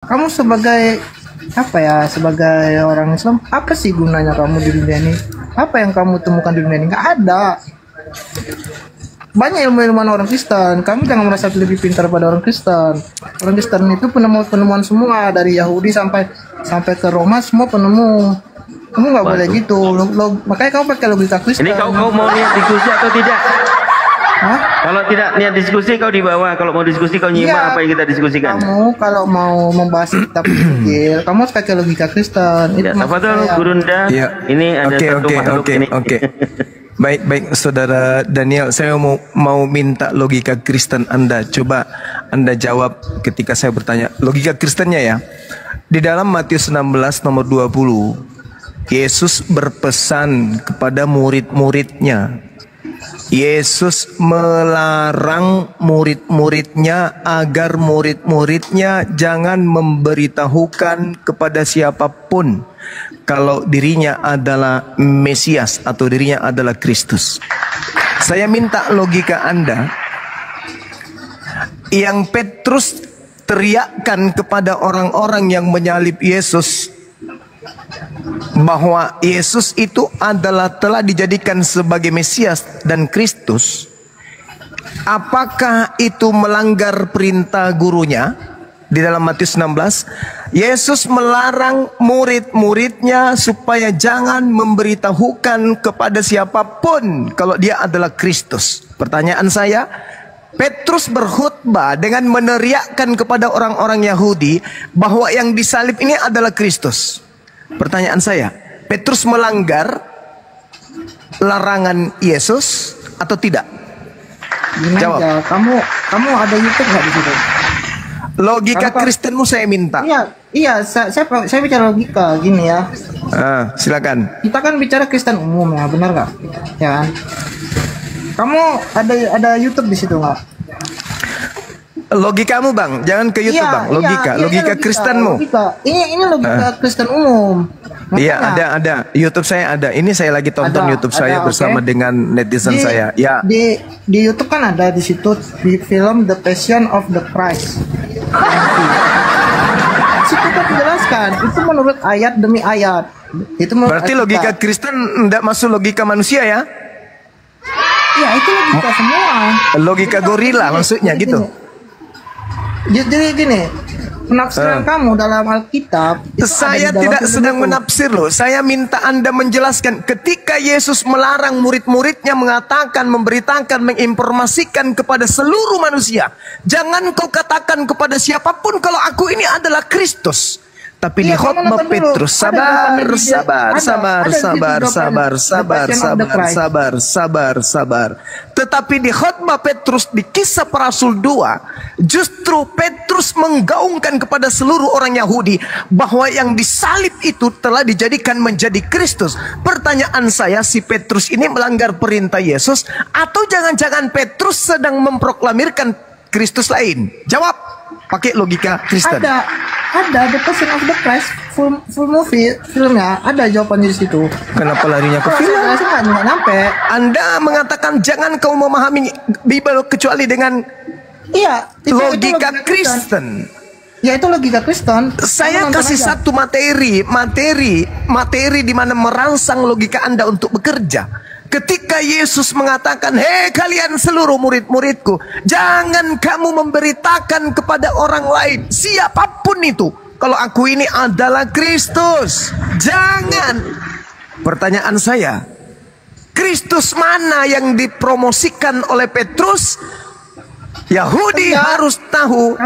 Kamu sebagai apa ya, sebagai orang Islam, apa sih gunanya kamu di dunia ini? Apa yang kamu temukan di dunia ini? Nggak ada. Banyak ilmu-ilmuwan orang Kristen. Kamu jangan merasa lebih pintar pada orang Kristen. Orang Kristen itu penemuan semua, dari Yahudi sampai ke Roma, semua penemu. Kamu nggak boleh gitu. Makanya kamu pakai logika Kristen. Ini kau mau niat diskusi atau tidak? Hah? Kalau tidak niat diskusi kau di bawah. Kalau mau diskusi kau nyimak apa yang kita diskusikan. Kamu kalau mau membahas kitab Injil, kamu harus pakai logika Kristen. Ya, Tafadhol Gurunda. Ya. Ini ada satu makhluk ini. Baik, Saudara Daniel, saya mau minta logika Kristen Anda. Coba Anda jawab ketika saya bertanya. Logika Kristennya ya. Di dalam Matius 16 nomor 20, Yesus berpesan kepada murid-muridnya. Yesus melarang murid-muridnya agar murid-muridnya jangan memberitahukan kepada siapapun kalau dirinya adalah Mesias atau dirinya adalah Kristus. Saya minta logika Anda. Yang Petrus teriakkan kepada orang-orang yang menyalib Yesus bahwa Yesus itu telah dijadikan sebagai Mesias dan Kristus. Apakah itu melanggar perintah gurunya? Di dalam Matius 16, Yesus melarang murid-muridnya supaya jangan memberitahukan kepada siapapun kalau dia adalah Kristus. Pertanyaan saya, Petrus berkhutbah dengan meneriakkan kepada orang-orang Yahudi bahwa yang disalib ini adalah Kristus. Pertanyaan saya, Petrus melanggar larangan Yesus atau tidak? Jawab. Aja. Kamu ada YouTube nggak di situ? Logika Kristenmu saya minta. Iya, saya bicara logika gini ya. Silakan. Kita kan bicara Kristen umum ya, benar nggak? Ya kan? Kamu ada YouTube di situ nggak? Logikamu bang, jangan ke YouTube bang. Logika Kristenmu. Ini logika Kristen umum. Iya ada. YouTube saya ada. Ini saya lagi tonton YouTube saya bersama dengan netizen saya. Ya. Di YouTube kan ada di situ di film The Passion of the Christ. Situ kan dijelaskan. Itu menurut ayat demi ayat. Itu berarti logika Kristen tidak masuk logika manusia ya? Iya, itu logika semua. Logika gorila maksudnya gitu. Jadi gini, penafsiran kamu dalam Alkitab. Saya tidak sedang menafsir loh. Saya minta Anda menjelaskan ketika Yesus melarang murid-muridnya mengatakan, memberitakan, menginformasikan kepada seluruh manusia. Jangan kau katakan kepada siapapun kalau aku ini adaar Kristus. Tapi di khotbah Petrus sabar. Tetapi di khotbah Petrus di Kisah Para Rasul 2, justru Petrus menggaungkan kepada seluruh orang Yahudi bahwa yang disalib itu telah dijadikan menjadi Kristus. Pertanyaan saya, si Petrus ini melanggar perintah Yesus atau jangan-jangan Petrus sedang memproklamirkan Kristus lain? Jawab. Pakai logika Kristen. Ada The Passion of the Christ full movie filmnya, ada jawabannya di situ. Kenapa larinya ke film? Saya nggak nyampe. Anda mengatakan jangan kau memahami Bible kecuali dengan logika Kristen. Ya itu logika Kristen. Saya kasih satu materi di mana merangsang logika Anda untuk bekerja. Ketika Yesus mengatakan, hei kalian seluruh murid-muridku, jangan kamu memberitakan kepada orang lain, siapapun itu, kalau aku ini adalah Kristus. Jangan. Pertanyaan saya, Kristus mana yang dipromosikan oleh Petrus? Yahudi harus tahu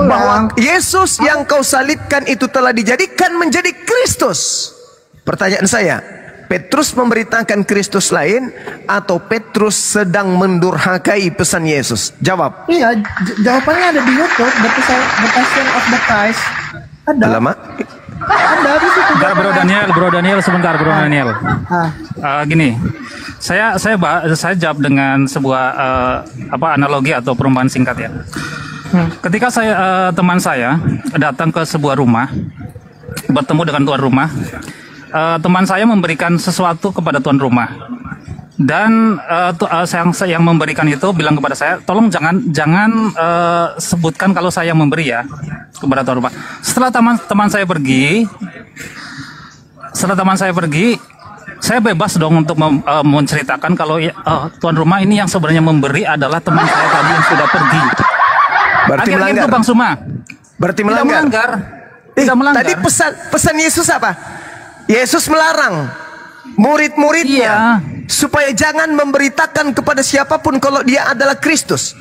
bahwa Yesus yang kau salibkan itu telah dijadikan menjadi Kristus. Pertanyaan saya, Petrus memberitakan Kristus lain atau Petrus sedang mendurhakai pesan Yesus? Jawab. Iya, jawabannya ada di YouTube. The Passion of the Christ. Ada. Lama? Ada di situ. Bro Daniel sebentar, Bro Daniel. Gini, saya jawab dengan sebuah analogi atau perumpamaan singkat ya. Ketika teman saya datang ke sebuah rumah, bertemu dengan tuan rumah. Teman saya memberikan sesuatu kepada tuan rumah dan yang memberikan itu bilang kepada saya, tolong jangan sebutkan kalau saya memberi ya. kepada tuan rumah. Setelah teman saya pergi, saya bebas dong untuk menceritakan kalau tuan rumah ini yang sebenarnya memberi adalah teman saya tadi yang sudah pergi. Berarti Akhirnya melanggar. itu Bang Suma. Berarti Tidak melanggar. Tidak melanggar. Tadi pesan Yesus apa? Yesus melarang murid-muridnya supaya jangan memberitakan kepada siapapun kalau dia adalah Kristus.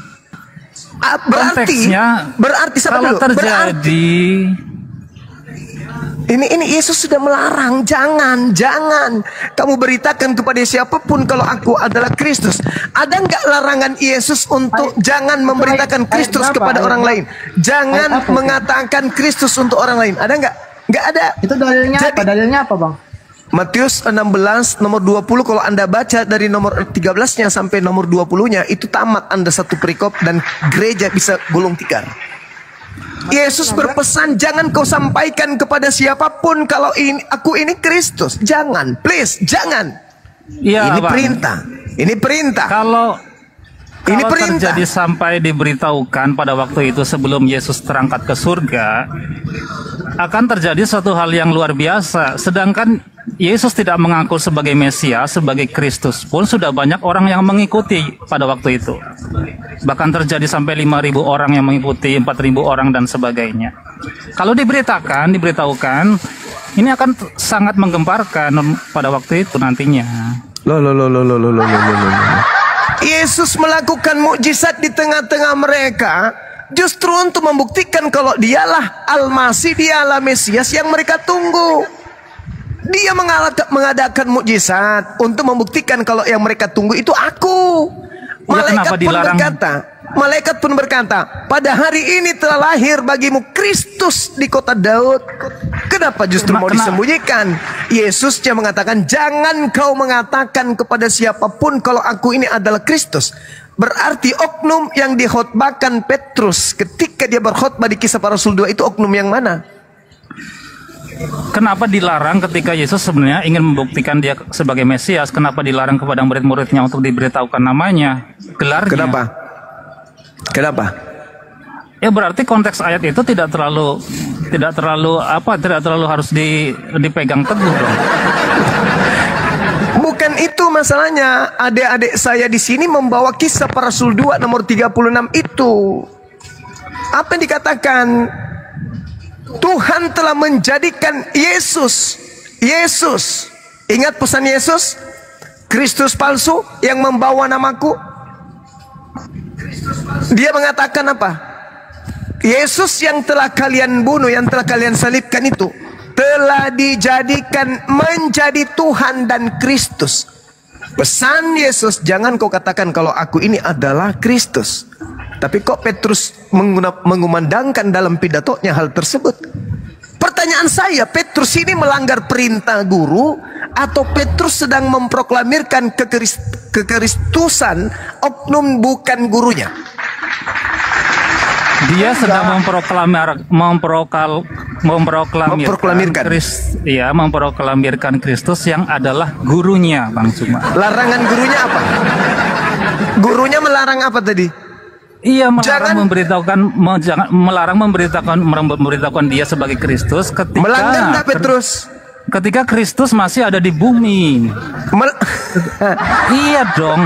Berarti kalau terjadi ini Yesus sudah melarang, jangan kamu beritakan kepada siapapun kalau aku adalah Kristus. Ada nggak larangan Yesus untuk jangan memberitakan Kristus kepada orang lain? Jangan mengatakan Kristus untuk orang lain. Ada nggak? Nggak ada. Itu dalilnya apa? Dalilnya apa, Bang? Matius 16 nomor 20, kalau Anda baca dari nomor 13-nya sampai nomor 20-nya, itu tamat Anda satu perikop dan gereja bisa gulung tikar. Yesus berpesan, jangan kau sampaikan kepada siapapun kalau aku ini Kristus. Jangan, please, jangan. Ya, ini Bang. perintah. Ini perintah. Kalau ini perintah. terjadi sampai diberitahukan pada waktu itu sebelum Yesus terangkat ke surga, akan terjadi suatu hal yang luar biasa. Sedangkan Yesus tidak mengaku sebagai Mesias, sebagai Kristus pun sudah banyak orang yang mengikuti pada waktu itu. Bahkan terjadi sampai 5.000 orang yang mengikuti, 4.000 orang dan sebagainya. Kalau diberitahukan, ini akan sangat menggemparkan pada waktu itu nantinya. Yesus melakukan mukjizat di tengah-tengah mereka justru untuk membuktikan kalau dialah Al-Masih, dialah Mesias yang mereka tunggu. Dia mengadakan mukjizat untuk membuktikan kalau yang mereka tunggu itu aku. Malaikat pun berkata, pada hari ini telah lahir bagimu Kristus di kota Daud. Kenapa justru mau disembunyikan? Yesusnya mengatakan, jangan kau mengatakan kepada siapapun kalau aku ini adalah Kristus. Berarti oknum yang dikhotbahkan Petrus ketika dia berkhotbah di Kisah Para Rasul 2 itu oknum yang mana? Kenapa dilarang ketika Yesus sebenarnya ingin membuktikan dia sebagai Mesias? Kenapa dilarang kepada murid-muridnya untuk diberitahukan namanya, gelarnya? Kenapa? Ya berarti konteks ayat itu tidak terlalu harus dipegang teguh dong. Bukan itu masalahnya. Adik-adik saya di sini membawa Kisah Para Rasul 2 nomor 36 itu. Apa yang dikatakan? Tuhan telah menjadikan Yesus. Ingat pesan Yesus? Kristus palsu yang membawa namaku. Dia mengatakan apa? Yesus yang telah kalian bunuh, yang telah kalian salibkan itu telah dijadikan menjadi Tuhan dan Kristus. Pesan Yesus, jangan kau katakan kalau aku ini adalah Kristus. Tapi kok Petrus mengumandangkan dalam pidatonya hal tersebut? Pertanyaan saya, Petrus ini melanggar perintah guru atau Petrus sedang memproklamirkan kekristusan oknum bukan gurunya? Dia sedang memproklamirkan Kristus yang adalah gurunya, Bang Suma. Larangan gurunya apa? Gurunya melarang apa tadi? Iya, melarang memberitakan dia sebagai Kristus ketika Kristus masih ada di bumi. Iya dong.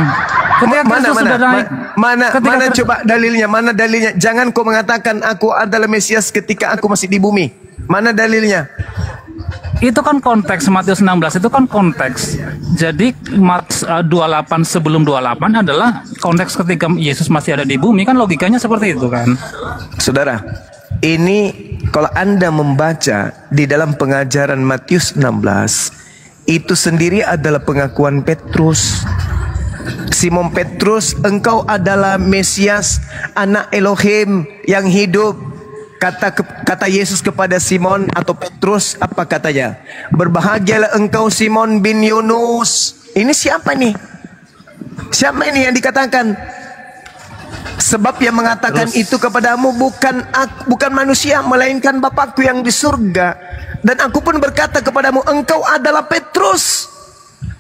Mana coba dalilnya? Mana dalilnya? Jangan kau mengatakan aku adalah Mesias ketika aku masih di bumi. Mana dalilnya? Itu kan konteks Matius 16 itu kan konteks. Jadi 28 sebelum 28 adalah konteks ketika Yesus masih ada di bumi, kan logikanya seperti itu kan. Saudara, ini kalau Anda membaca di dalam pengajaran Matius 16, itu sendiri adalah pengakuan Petrus. Simon Petrus, engkau adalah Mesias, anak Elohim yang hidup. Kata Yesus kepada Simon atau Petrus, apa katanya? Berbahagialah engkau Simon bin Yunus. Ini siapa nih? Siapa ini yang dikatakan? Sebab yang mengatakan itu kepadamu bukan manusia, melainkan Bapakku yang di surga. Dan aku pun berkata kepadamu, engkau adalah Petrus.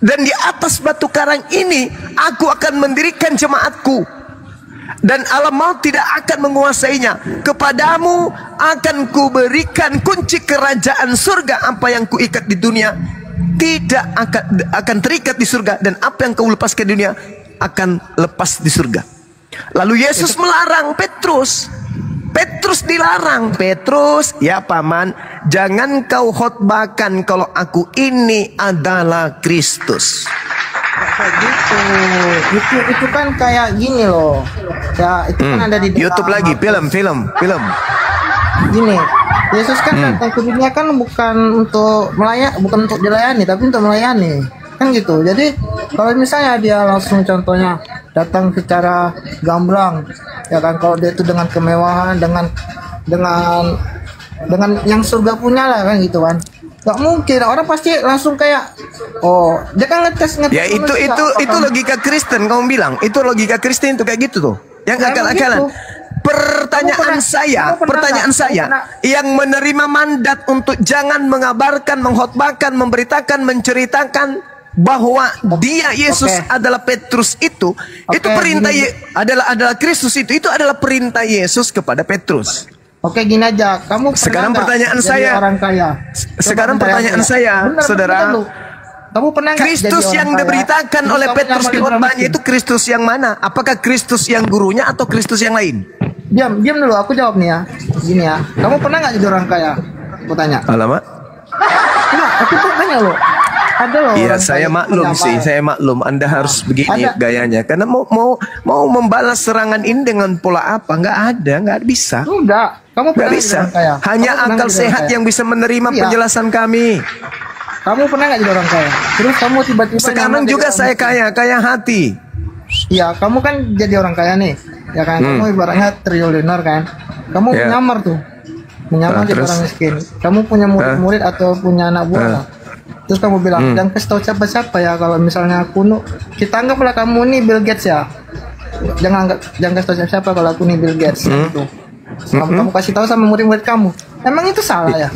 Dan di atas batu karang ini aku akan mendirikan jemaatku. dan alam maut tidak akan menguasainya. Kepadamu akan kuberikan kunci kerajaan surga. Apa yang kuikat di dunia tidak akan terikat di surga, dan apa yang kau lepaskan di dunia akan lepas di surga. Lalu Yesus melarang Petrus. Petrus dilarang. Petrus, ya paman, jangan kau khotbahkan kalau aku ini adalah Kristus. Kayak gitu. Itu kan kayak gini loh. Ya, itu kan ada di YouTube lagi, film. Gini, Yesus kan datang ke dunia kan bukan untuk bukan untuk dilayani, tapi untuk melayani. Kan gitu. Jadi kalau misalnya dia langsung contohnya datang secara gamblang, ya kan, kalau dia itu dengan kemewahan, dengan yang surga punya lah, kan gitu kan. Gak mungkin, orang pasti langsung kayak, oh dia kan ngetes. Ya itu logika Kristen, kamu bilang itu logika Kristen itu kayak gitu tuh, yang akal-akalan. Pertanyaan saya, yang menerima mandat untuk jangan mengabarkan, mengkhotbahkan, memberitakan, menceritakan bahwa dia Yesus adalah Petrus itu perintah adalah Kristus itu adalah perintah Yesus kepada Petrus. Oke, gini aja, kamu sekarang pertanyaan saya, orang kaya? Sekarang pertanyaan saya, saudara, kamu pernah Kristus yang diberitakan oleh Petrus di khotbahnya itu Kristus yang mana? Apakah Kristus yang gurunya atau Kristus yang lain? Diam dulu, aku jawab nih ya. Gini ya, kamu pernah nggak jadi orang kaya? Aku tanya. Alamak. Nah, aku tuh tanya loh. Ada loh. Iya, saya maklum sih, saya maklum. Anda harus begini gayanya, karena mau membalas serangan ini dengan pola apa? Nggak bisa. Enggak. Kamu nggak bisa. Hanya akal sehat yang bisa menerima penjelasan kami. Kamu pernah nggak jadi orang kaya? Terus kamu tiba-tiba sekarang juga saya kaya hati. Iya, kamu kan jadi orang kaya nih, ya kan? Kamu ibaratnya triliuner kan? Kamu menyamar tuh, jadi orang miskin. Kamu punya murid-murid atau punya anak buah. Terus kamu bilang, jangan kasih tahu siapa-siapa ya kalau misalnya kita anggaplah kamu nih Bill Gates ya. Jangan kasih tahu siapa kalau aku nih Bill Gates gitu. Kamu kasih tahu sama murid-murid kamu. Emang itu salah ya?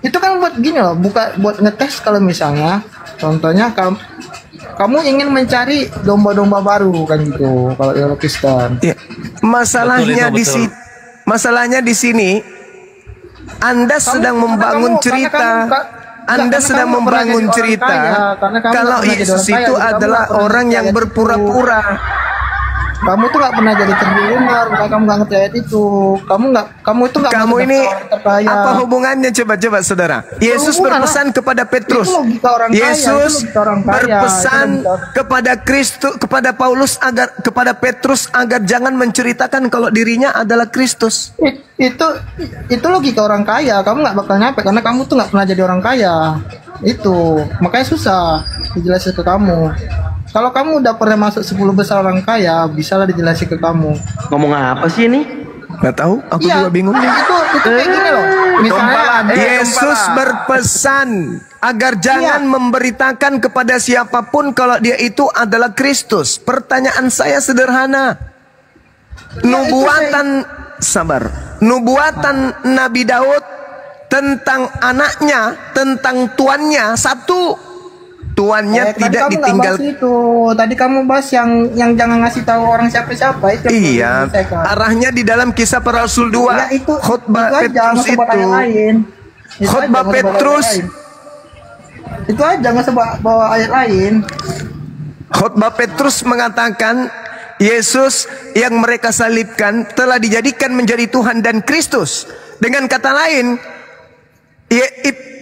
Itu kan buat gini loh, buat ngetes kalau misalnya contohnya kamu ingin mencari domba-domba baru kan gitu kalau orang Kristen. Ya. Masalahnya di sini Anda sedang membangun cerita. Anda sedang membangun cerita kalau Yesus itu adalah orang yang berpura-pura. Kamu tuh nggak pernah jadi triliuner, kamu nggak ngerti ayat itu. Kamu itu nggak. Kamu ini apa hubungannya? Coba saudara. Yesus berpesan kepada Petrus. Yesus berpesan kepada Kristus, kepada Paulus kepada Petrus agar jangan menceritakan kalau dirinya adalah Kristus. Itu logika orang kaya. Kamu nggak bakal nyampe karena kamu tuh nggak pernah jadi orang kaya. Itu makanya susah dijelasin ke kamu. Kalau kamu udah pernah masuk 10 besar orang kaya, bisalah dijelasin ke kamu. Ngomong apa sih ini? Nggak tahu, aku juga bingung nih. Itu kayak gini loh. Misalnya Yesus berpesan agar jangan memberitakan kepada siapapun kalau dia itu adalah Kristus. Pertanyaan saya sederhana. Nubuatan Nabi Daud tentang anaknya, tentang tuannya satu. Tuannya tidak ditinggal. Itu tadi kamu bahas yang jangan ngasih tahu orang siapa-siapa itu. Iya, arahnya di dalam Kisah Para Rasul 2. Ya, itu khotbah Petrus itu. Khotbah Petrus. Itu aja nggak usah bawa ayat lain. Khotbah Petrus mengatakan Yesus yang mereka salibkan telah dijadikan menjadi Tuhan dan Kristus. Dengan kata lain,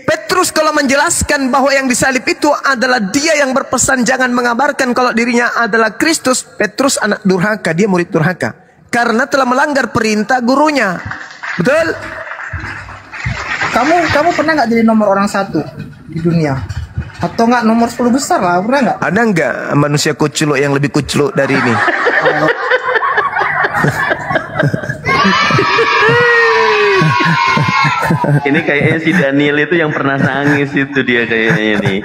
Petrus kalau menjelaskan bahwa yang disalib itu adalah dia yang berpesan jangan mengabarkan kalau dirinya adalah Kristus. Petrus anak durhaka, dia murid durhaka karena telah melanggar perintah gurunya. Betul? Kamu pernah nggak jadi nomor orang 1 di dunia? Atau nggak nomor 10 besar lah, pernah nggak? Ada nggak manusia kuculuk yang lebih kuculuk dari ini? Ini kayaknya si Daniel itu yang pernah nangis itu dia kayaknya nih.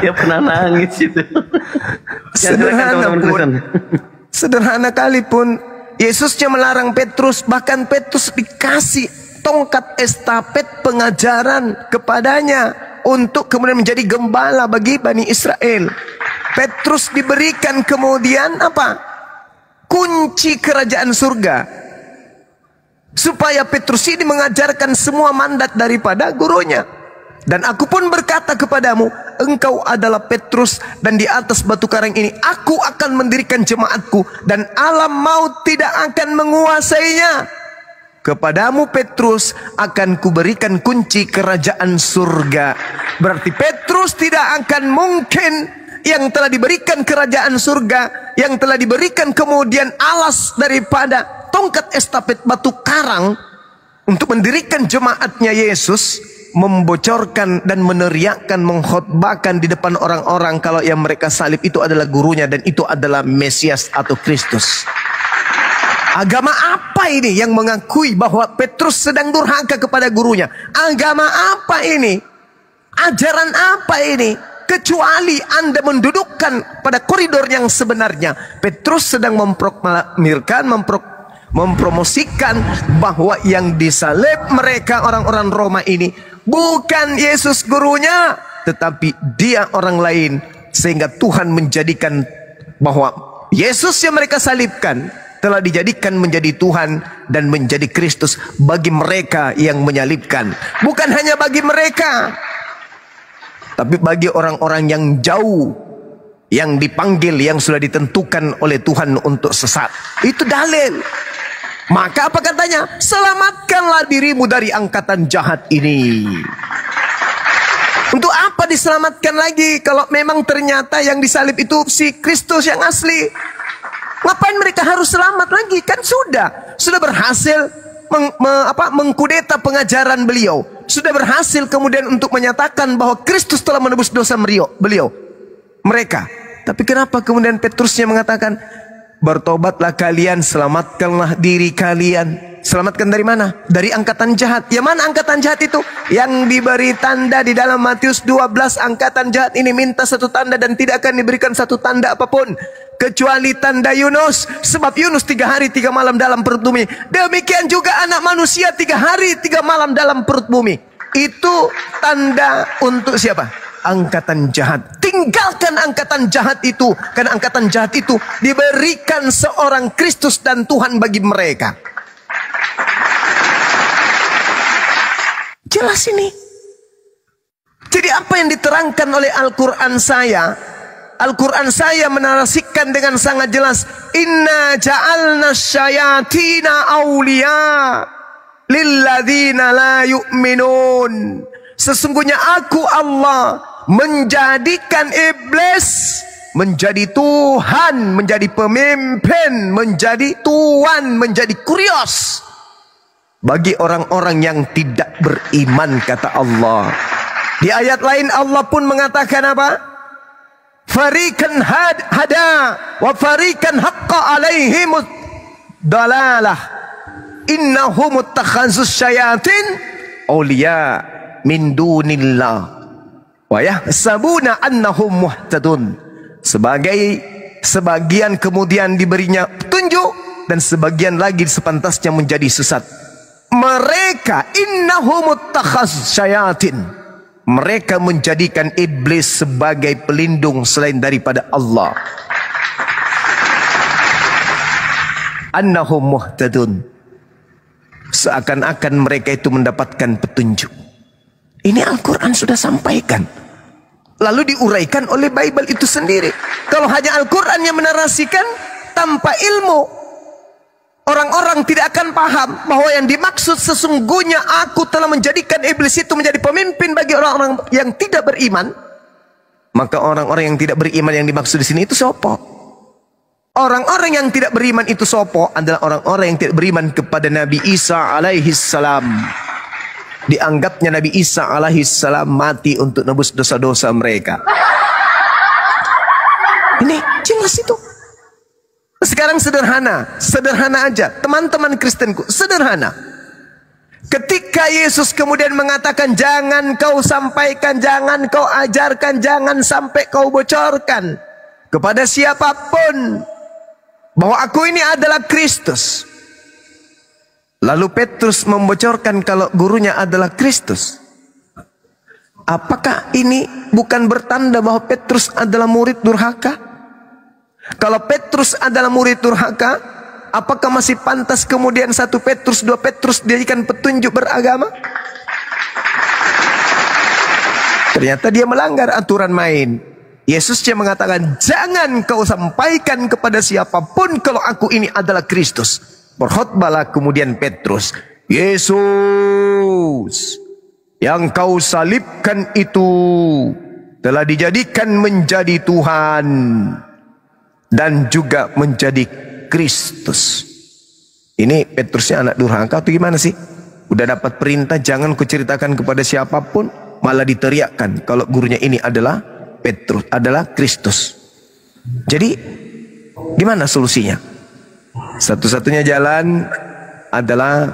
Dia pernah nangis itu. Sederhana kali pun Yesusnya melarang Petrus, bahkan Petrus dikasih tongkat estafet pengajaran kepadanya untuk kemudian menjadi gembala bagi Bani Israel. Petrus diberikan kemudian apa? Kunci kerajaan surga. Supaya Petrus ini mengajarkan semua mandat daripada gurunya. Dan aku pun berkata kepadamu, engkau adalah Petrus, dan di atas batu karang ini aku akan mendirikan jemaatku, dan alam maut tidak akan menguasainya. Kepadamu Petrus akan kuberikan kunci kerajaan surga. Berarti Petrus tidak akan mungkin yang telah diberikan kerajaan surga, yang telah diberikan kemudian alas daripada tongkat estafet batu karang untuk mendirikan jemaatnya Yesus, membocorkan dan meneriakkan, mengkhotbahkan di depan orang-orang kalau yang mereka salib itu adalah gurunya dan itu adalah Mesias atau Kristus. Agama apa ini yang mengakui bahwa Petrus sedang durhaka kepada gurunya? Agama apa ini? Ajaran apa ini? Kecuali Anda mendudukkan pada koridor yang sebenarnya. Petrus sedang mempromosikan bahwa yang disalib mereka orang-orang Roma ini bukan Yesus gurunya, tetapi dia orang lain, sehingga Tuhan menjadikan bahwa Yesus yang mereka salibkan telah dijadikan menjadi Tuhan dan menjadi Kristus bagi mereka yang menyalibkan. Bukan hanya bagi mereka, tapi bagi orang-orang yang jauh, yang dipanggil, yang sudah ditentukan oleh Tuhan untuk sesat. Itu dalil. Maka apa katanya? Selamatkanlah dirimu dari angkatan jahat ini. Untuk apa diselamatkan lagi kalau memang ternyata yang disalib itu si Kristus yang asli? Ngapain mereka harus selamat lagi? Kan sudah berhasil mengkudeta pengajaran beliau. Sudah berhasil kemudian untuk menyatakan bahwa Kristus telah menebus dosa mereka. Tapi kenapa kemudian Petrusnya mengatakan, bertobatlah kalian, selamatkanlah diri kalian. Selamatkan dari mana? Dari angkatan jahat. Yang mana angkatan jahat itu? Yang diberi tanda di dalam Matius 12. Angkatan jahat ini minta satu tanda dan tidak akan diberikan satu tanda apapun kecuali tanda Yunus. Sebab Yunus 3 hari 3 malam dalam perut bumi, demikian juga anak manusia 3 hari 3 malam dalam perut bumi. Itu tanda untuk siapa? Angkatan jahat. Tinggalkan angkatan jahat itu, karena angkatan jahat itu diberikan seorang Kristus dan Tuhan bagi mereka. Jelas ini. Jadi apa yang diterangkan oleh Al-Quran saya? Al-Quran saya menarasikan dengan sangat jelas. Inna ja'alna syayatina awliya lilladzina la yu'minun. Sesungguhnya aku Allah menjadikan iblis menjadi Tuhan, menjadi pemimpin, menjadi tuan, menjadi kurios bagi orang-orang yang tidak beriman, kata Allah. Di ayat lain Allah pun mengatakan apa? Farikan hada wa farikan haqqa alaihimud dalalah innahum ittakhazus syayatin awliya min dunillah wa yahsabuna annahum muhtadun. Sebagian kemudian diberinya petunjuk dan sebagian lagi sepantasnya menjadi sesat. Mereka innahum ittakhazus syayatin, mereka menjadikan iblis sebagai pelindung selain daripada Allah. Annahum muhtadun, seakan-akan mereka itu mendapatkan petunjuk. Ini Al-Quran sudah sampaikan, lalu diuraikan oleh Bible itu sendiri. Kalau hanya Al-Quran yang menarasikan tanpa ilmu, orang-orang tidak akan paham bahwa yang dimaksud sesungguhnya aku telah menjadikan iblis itu menjadi pemimpin bagi orang-orang yang tidak beriman. Maka orang-orang yang tidak beriman yang dimaksud di sini itu sopo? Orang-orang yang tidak beriman itu sopo? Adalah orang-orang yang tidak beriman kepada Nabi Isa alaihi salam. Dianggapnya Nabi Isa alaihi salam mati untuk nebus dosa-dosa mereka. Ini jelas itu. Sekarang sederhana aja, teman-teman Kristenku, sederhana. Ketika Yesus kemudian mengatakan, jangan kau sampaikan, jangan kau ajarkan, jangan sampai kau bocorkan kepada siapapun bahwa aku ini adalah Kristus. Lalu Petrus membocorkan kalau gurunya adalah Kristus. Apakah ini bukan bertanda bahwa Petrus adalah murid durhaka? Kalau Petrus adalah murid durhaka, apakah masih pantas kemudian 1 Petrus, 2 Petrus dijadikan petunjuk beragama? Ternyata dia melanggar aturan main. Yesus yang mengatakan, jangan kau sampaikan kepada siapapun kalau aku ini adalah Kristus. Berkhotbahlah kemudian Petrus, Yesus yang kau salibkan itu telah dijadikan menjadi Tuhan dan juga menjadi Kristus. Ini Petrusnya anak durhaka atau gimana sih? Udah dapat perintah jangan kuceritakan kepada siapapun, malah diteriakkan kalau gurunya ini adalah Petrus, adalah Kristus. Jadi gimana solusinya? Satu-satunya jalan adalah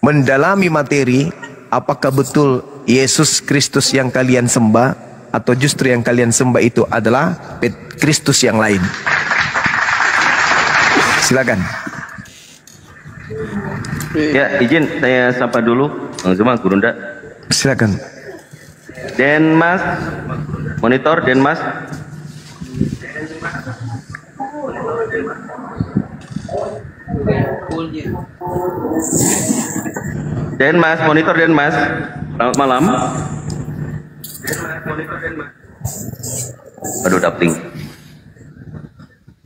mendalami materi. Apakah betul Yesus Kristus yang kalian sembah, atau justru yang kalian sembah itu adalah Kristus yang lain? Silakan. Ya, izin saya sapa dulu Bang Zuma, Gurunda. Silakan. Denmas, monitor Denmas. Denmas, monitor Denmas. Selamat malam. Aduh, dapting.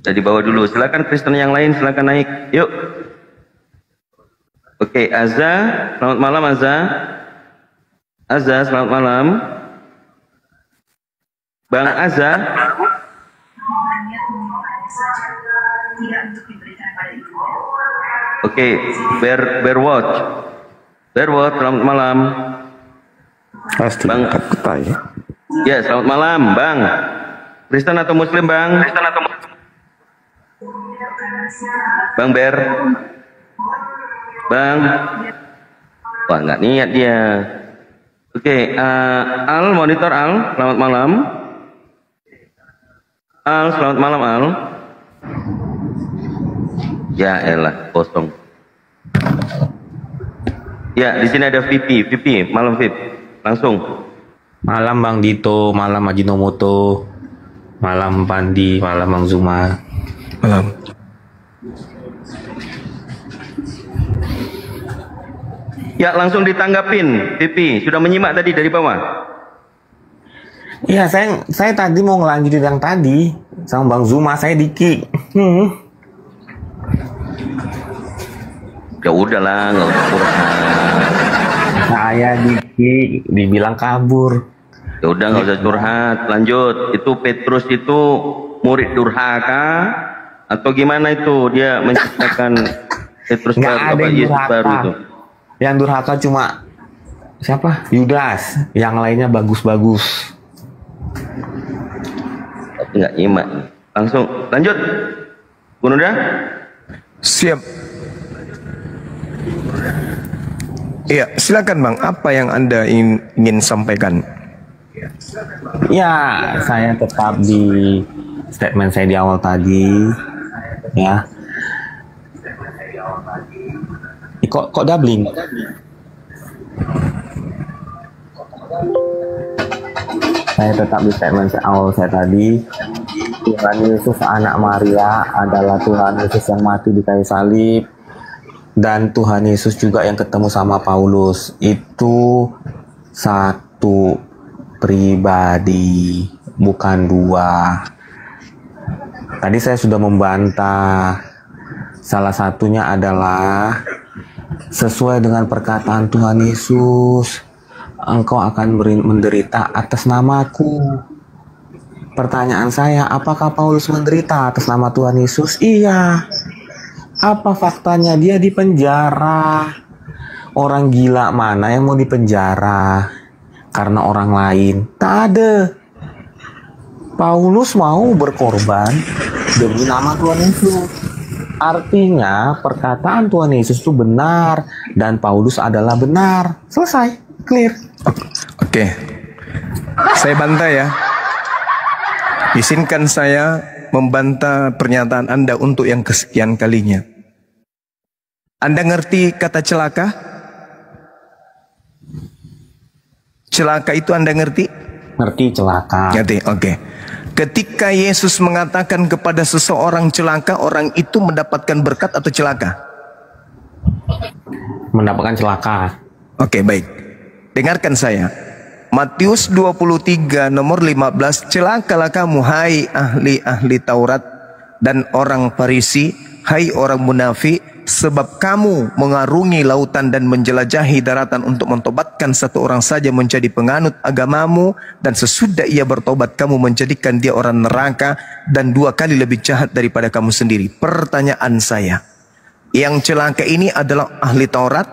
Jadi bawa dulu. Silakan Kristen yang lain, silakan naik. Yuk. Oke, Azza. Selamat malam Azza. Azza, selamat malam. Bang Azza. Oke, Bear Watch. Bear Watch, selamat malam. Bang ya, selamat malam, Bang. Kristen atau Muslim, Bang? Kristen atau Muslim? Bang Bear. Bang. Wah, nggak niat dia. Oke, Al, monitor Al, selamat malam. Al, selamat malam Al. Ya elah, kosong. Ya, di sini ada VP, malam VIP, langsung. Malam Bang Dito, malam Ajinomoto, malam Pandi, malam Bang Zuma. Malam. Ya, langsung ditanggapin, VP. Sudah menyimak tadi dari bawah? Iya, saya tadi mau ngelanjutin yang tadi sama Bang Zuma, saya Diki. Ya udahlah, nggak usah curhat. Saya Diki, dibilang kabur. Ya udah, nggak usah curhat. Lanjut. Itu Petrus itu murid durhaka atau gimana itu? Dia menciptakan Petrus baru, Yesus baru itu. Yang durhaka cuma siapa? Yudas. Yang lainnya bagus-bagus. Tapi nggak nyimak. Langsung lanjut. Gununda? Siap. Iya, silakan Bang. Apa yang Anda ingin sampaikan? Ya, saya tetap di statement saya di awal tadi. Ya. Kok doubling? Saya tetap di statement awal saya tadi. Tuhan Yesus anak Maria adalah Tuhan Yesus yang mati di kayu salib, dan Tuhan Yesus juga yang ketemu sama Paulus. Itu satu pribadi, bukan dua. Tadi saya sudah membantah. Salah satunya adalah sesuai dengan perkataan Tuhan Yesus, engkau akan menderita atas namaku. Pertanyaan saya, apakah Paulus menderita atas nama Tuhan Yesus? Iya. Apa faktanya? Dia dipenjara. Orang gila mana yang mau dipenjara karena orang lain? Tak ada. Paulus mau berkorban demi nama Tuhan Yesus. Artinya perkataan Tuhan Yesus itu benar dan Paulus adalah benar. Selesai, clear. Oke. Saya bantah ya. Izinkan saya membantah pernyataan Anda untuk yang kesekian kalinya. Anda ngerti kata celaka? Celaka itu Anda ngerti? Ngerti celaka. Ngerti, oke. Ketika Yesus mengatakan kepada seseorang celaka, orang itu mendapatkan berkat atau celaka? Mendapatkan celaka. Oke, baik. Dengarkan saya. Matius 23 nomor 15, celakalah kamu hai ahli-ahli Taurat dan orang Farisi, hai orang munafik, sebab kamu mengarungi lautan dan menjelajahi daratan untuk mentobatkan satu orang saja menjadi penganut agamamu, dan sesudah ia bertobat kamu menjadikan dia orang neraka dan 2 kali lebih jahat daripada kamu sendiri. Pertanyaan saya, yang celaka ini adalah ahli Taurat,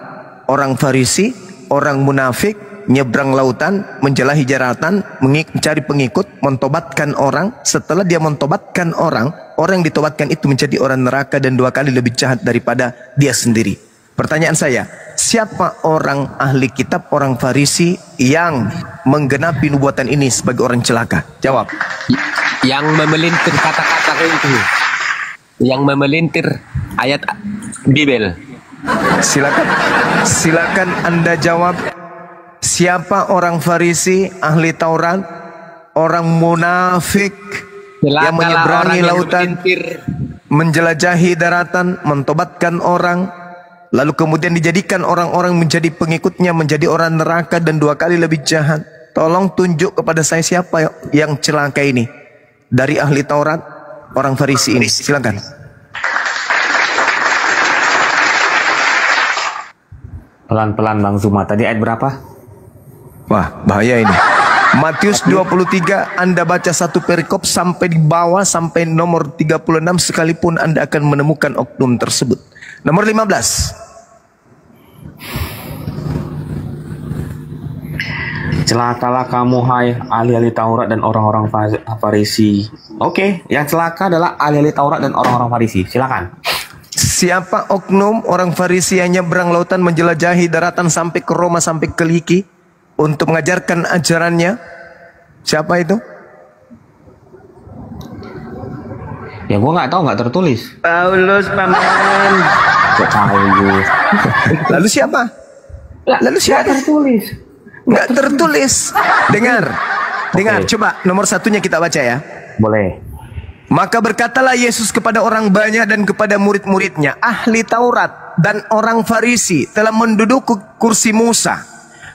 orang Farisi, orang munafik, nyebrang lautan, menjelahi daratan, mencari pengikut, mentobatkan orang. Setelah dia mentobatkan orang yang ditobatkan itu menjadi orang neraka dan 2 kali lebih jahat daripada dia sendiri. Pertanyaan saya, siapa orang ahli kitab, orang Farisi yang menggenapi nubuatan ini sebagai orang celaka? Jawab. Yang memelintir kata-kata itu, yang memelintir ayat Bible. Silakan Anda jawab. Siapa orang Farisi, ahli Taurat, orang munafik yang menyeberangi lautan, menjelajahi daratan, mentobatkan orang, lalu kemudian dijadikan orang-orang menjadi pengikutnya, menjadi orang neraka dan 2 kali lebih jahat? Tolong tunjuk kepada saya siapa yang celaka ini dari ahli Taurat, orang Farisi ini. Silakan. Pelan-pelan Bang Zuma. Tadi ayat berapa? Wah, bahaya ini. Matius 23, Anda baca satu perikop sampai di bawah, sampai nomor 36, sekalipun Anda akan menemukan oknum tersebut. Nomor 15. Celakalah kamu hai ahli-ahli Taurat dan orang-orang Farisi. Oke, yang celaka adalah ahli-ahli Taurat dan orang-orang Farisi. Silakan. Siapa oknum orang Farisi yang nyebrang lautan, menjelajahi daratan sampai ke Roma, sampai ke Liki untuk mengajarkan ajarannya? Siapa itu? Ya gua nggak tahu, nggak tertulis. Paulus paman. Lalu siapa? Lalu siapa? Tertulis. Nggak tertulis. Dengar, coba nomor 1-nya kita baca ya. Boleh. Maka berkatalah Yesus kepada orang banyak dan kepada murid-muridnya, ahli Taurat dan orang Farisi telah menduduki kursi Musa.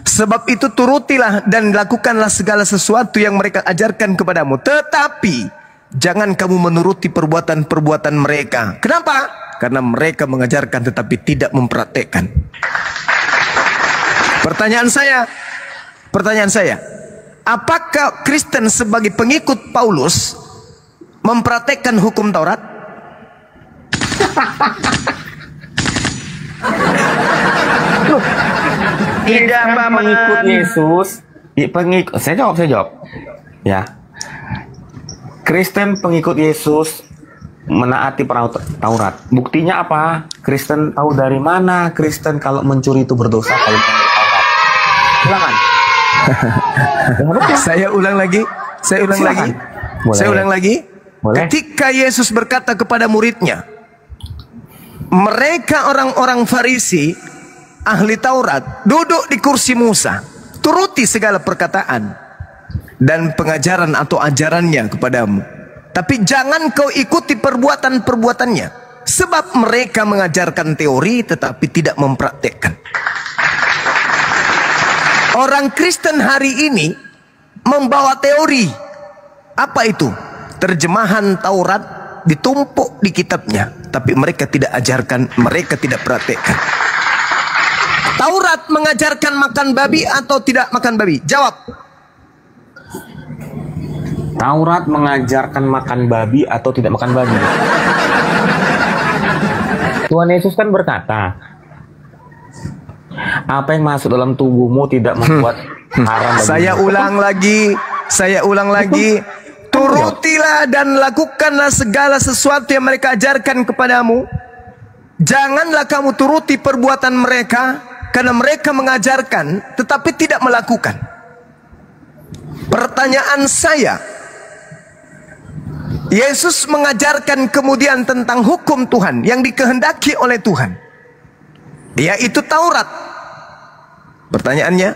Sebab itu turutilah dan lakukanlah segala sesuatu yang mereka ajarkan kepadamu. Tetapi jangan kamu menuruti perbuatan-perbuatan mereka. Kenapa? Karena mereka mengajarkan tetapi tidak mempraktekkan. Pertanyaan saya, apakah Kristen sebagai pengikut Paulus mempraktekkan hukum Taurat? Tidak, Pak, pengikut Yesus. Saya jawab. Ya. Kristen pengikut Yesus menaati Taurat. Buktinya apa? Kristen tahu dari mana Kristen kalau mencuri itu berdosa kalau menurut Taurat. Silakan. Saya ulang lagi. Boleh. Ketika Yesus berkata kepada muridnya, mereka orang-orang Farisi, ahli Taurat, duduk di kursi Musa, turuti segala perkataan dan pengajaran atau ajarannya kepadamu. Tapi jangan kau ikuti perbuatan-perbuatannya, sebab mereka mengajarkan teori tetapi tidak mempraktekkan. Orang Kristen hari ini membawa teori. Apa itu? Terjemahan Taurat ditumpuk di kitabnya, tapi mereka tidak ajarkan, mereka tidak praktekkan. Taurat mengajarkan makan babi atau tidak makan babi? Jawab. Taurat mengajarkan makan babi atau tidak makan babi? Tuhan Yesus kan berkata, apa yang masuk dalam tubuhmu tidak membuat haram bagi. Saya ulang lagi. Turutilah dan lakukanlah segala sesuatu yang mereka ajarkan kepadamu. Janganlah kamu turuti perbuatan mereka, karena mereka mengajarkan tetapi tidak melakukan. Pertanyaan saya, Yesus mengajarkan kemudian tentang hukum Tuhan yang dikehendaki oleh Tuhan, yaitu Taurat. Pertanyaannya,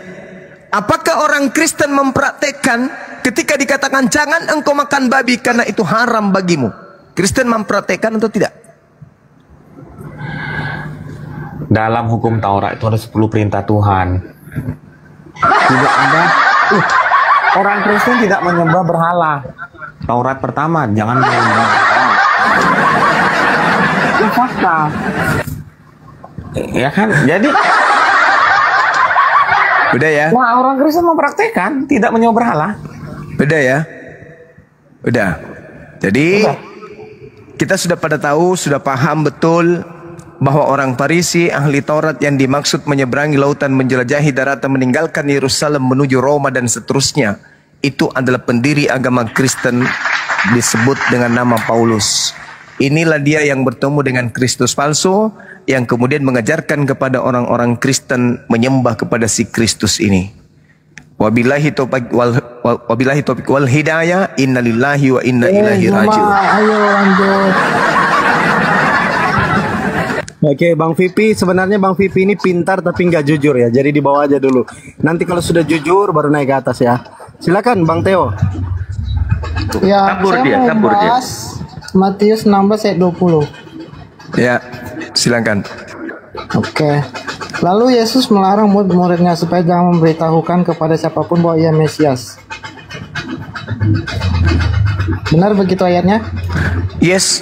Apakah orang Kristen mempraktekkan ketika dikatakan jangan engkau makan babi karena itu haram bagimu? Kristen mempraktekkan atau tidak? Dalam hukum Taurat itu ada 10 perintah Tuhan. Tidak ada. Orang Kristen tidak menyembah berhala. Taurat pertama, jangan menyembah berhala. Itu fakta. Ya kan? Jadi Udah ya? wah, orang Kristen mempraktekkan tidak menyembah berhala. Udah ya? Udah. Jadi kita sudah pada tahu, sudah paham betul bahwa orang Farisi, ahli Taurat yang dimaksud menyeberangi lautan, menjelajahi daratan, meninggalkan Yerusalem menuju Roma dan seterusnya, itu adalah pendiri agama Kristen disebut dengan nama Paulus. Inilah dia yang bertemu dengan Kristus palsu, yang kemudian mengajarkan kepada orang-orang Kristen menyembah kepada si Kristus ini. Wabillahi taufiq wal hidayah. Innalillahi wa inna ilaihi raji'un. Ayo lanjut. Oke, Bang Vipi, sebenarnya Bang Vipi ini pintar tapi nggak jujur ya. Jadi dibawa aja dulu. Nanti kalau sudah jujur baru naik ke atas ya. Silakan Bang Theo. Ya, Kabur saya dia, mau kabur dia. bahas Matius 16 ayat 20. Ya, silakan. Oke. Lalu Yesus melarang murid-muridnya supaya jangan memberitahukan kepada siapapun bahwa ia Mesias. Benar begitu ayatnya? Yes.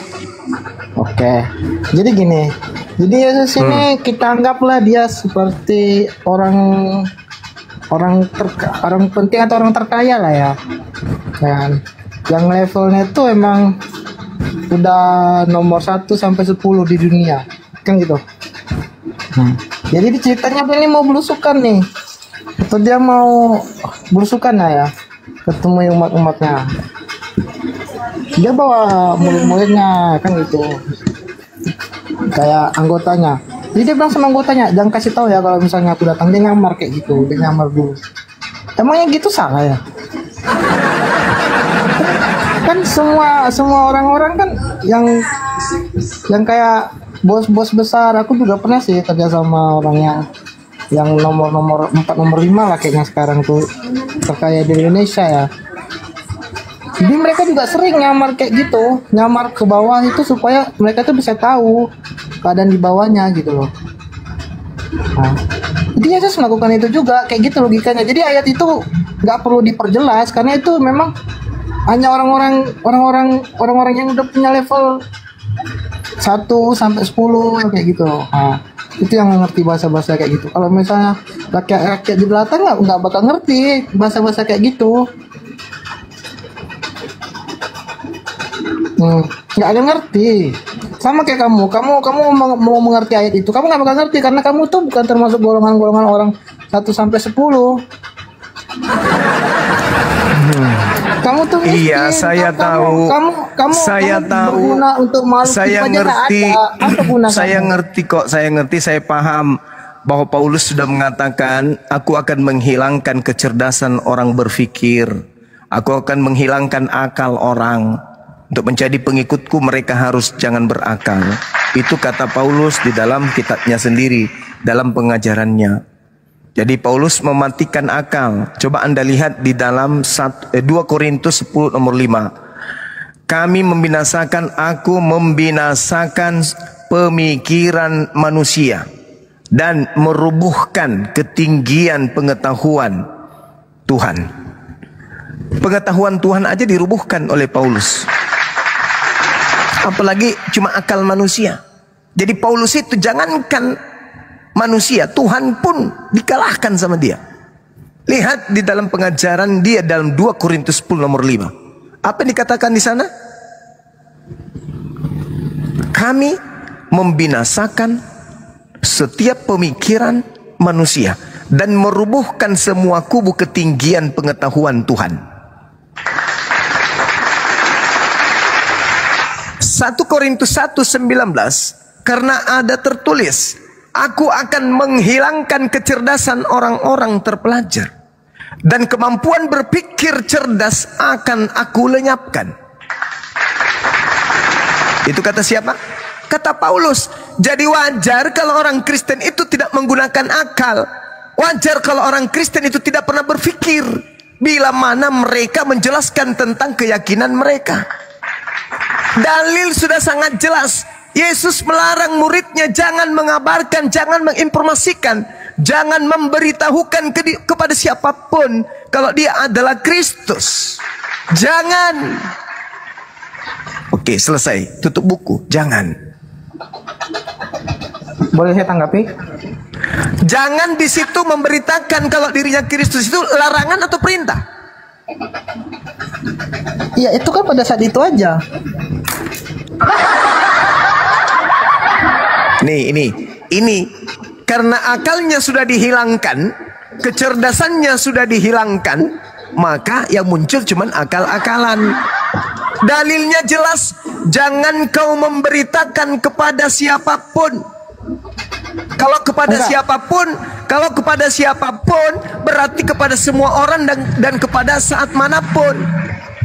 Oke. Jadi gini. Jadi Yesus ini kita anggaplah dia seperti orang penting atau orang terkaya lah ya. Kan. Yang levelnya itu emang udah nomor 1 sampai 10 di dunia. Kan gitu. Jadi di ceritanya ini mau belusukan nih, atau dia mau belusukan ya, ketemu umat-umatnya. Dia bawa murid-muridnya kan gitu, kayak anggotanya. Jadi dia bilang sama anggotanya, jangan kasih tahu ya kalau misalnya aku datang. Dia nyamar kayak gitu, dia nyamar dulu. Emangnya gitu salah ya? Kan semua orang-orang kan yang kayak bos-bos besar, aku juga pernah sih kerja sama orang yang nomor 4 nomor 5 lah kayaknya sekarang tuh terkaya di Indonesia ya. Jadi mereka juga sering nyamar kayak gitu, nyamar ke bawah itu supaya mereka tuh bisa tahu keadaan di bawahnya gitu loh. Nah, jadi Yesus melakukan itu juga kayak gitu logikanya. Jadi ayat itu nggak perlu diperjelas karena itu memang hanya orang-orang yang udah punya level 1 sampai 10 kayak gitu. Nah, itu yang ngerti bahasa-bahasa kayak gitu. Kalau misalnya rakyat di belakang nggak bakal ngerti bahasa-bahasa kayak gitu. Nggak ada ngerti. Sama kayak kamu mau mengerti ayat itu, kamu nggak bakal ngerti karena kamu tuh bukan termasuk golongan-golongan orang 1 sampai 10. Kamu tuh miskin. Iya, saya tahu. Saya tahu. Untuk saya ngerti. Saya ngerti kok. Saya paham bahwa Paulus sudah mengatakan, aku akan menghilangkan kecerdasan orang berpikir. Aku akan menghilangkan akal orang. Untuk menjadi pengikutku mereka harus jangan berakal. Itu kata Paulus di dalam kitabnya sendiri, dalam pengajarannya. Jadi Paulus mematikan akal. Coba Anda lihat di dalam 2 Korintus 10 nomor 5. Aku membinasakan pemikiran manusia dan merubuhkan ketinggian pengetahuan Tuhan. Pengetahuan Tuhan aja dirubuhkan oleh Paulus. Apalagi cuma akal manusia. Jadi Paulus itu jangankan manusia, Tuhan pun dikalahkan sama dia. Lihat di dalam pengajaran dia dalam 2 Korintus 10 nomor 5. Apa yang dikatakan di sana? Kami membinasakan setiap pemikiran manusia dan merubuhkan semua kubu ketinggian pengetahuan Tuhan. 1 Korintus 1:19, karena ada tertulis, aku akan menghilangkan kecerdasan orang-orang terpelajar dan kemampuan berpikir cerdas akan aku lenyapkan. Itu kata siapa? Kata Paulus. Jadi wajar kalau orang Kristen itu tidak menggunakan akal. Wajar kalau orang Kristen itu tidak pernah berpikir bila mana mereka menjelaskan tentang keyakinan mereka. Dalil sudah sangat jelas. Yesus melarang muridnya jangan mengabarkan, jangan menginformasikan, jangan memberitahukan kepada siapapun kalau dia adalah Kristus. Jangan. Oke, selesai. Tutup buku. Jangan. Boleh saya tanggapi? Jangan di situ memberitakan kalau dirinya Kristus. Itu larangan atau perintah? Iya, itu kan pada saat itu aja. Nih, ini karena akalnya sudah dihilangkan, kecerdasannya sudah dihilangkan, maka yang muncul cuman akal-akalan. Dalilnya jelas, jangan kau memberitakan kepada siapapun. Kalau kepada siapapun berarti kepada semua orang dan kepada saat manapun.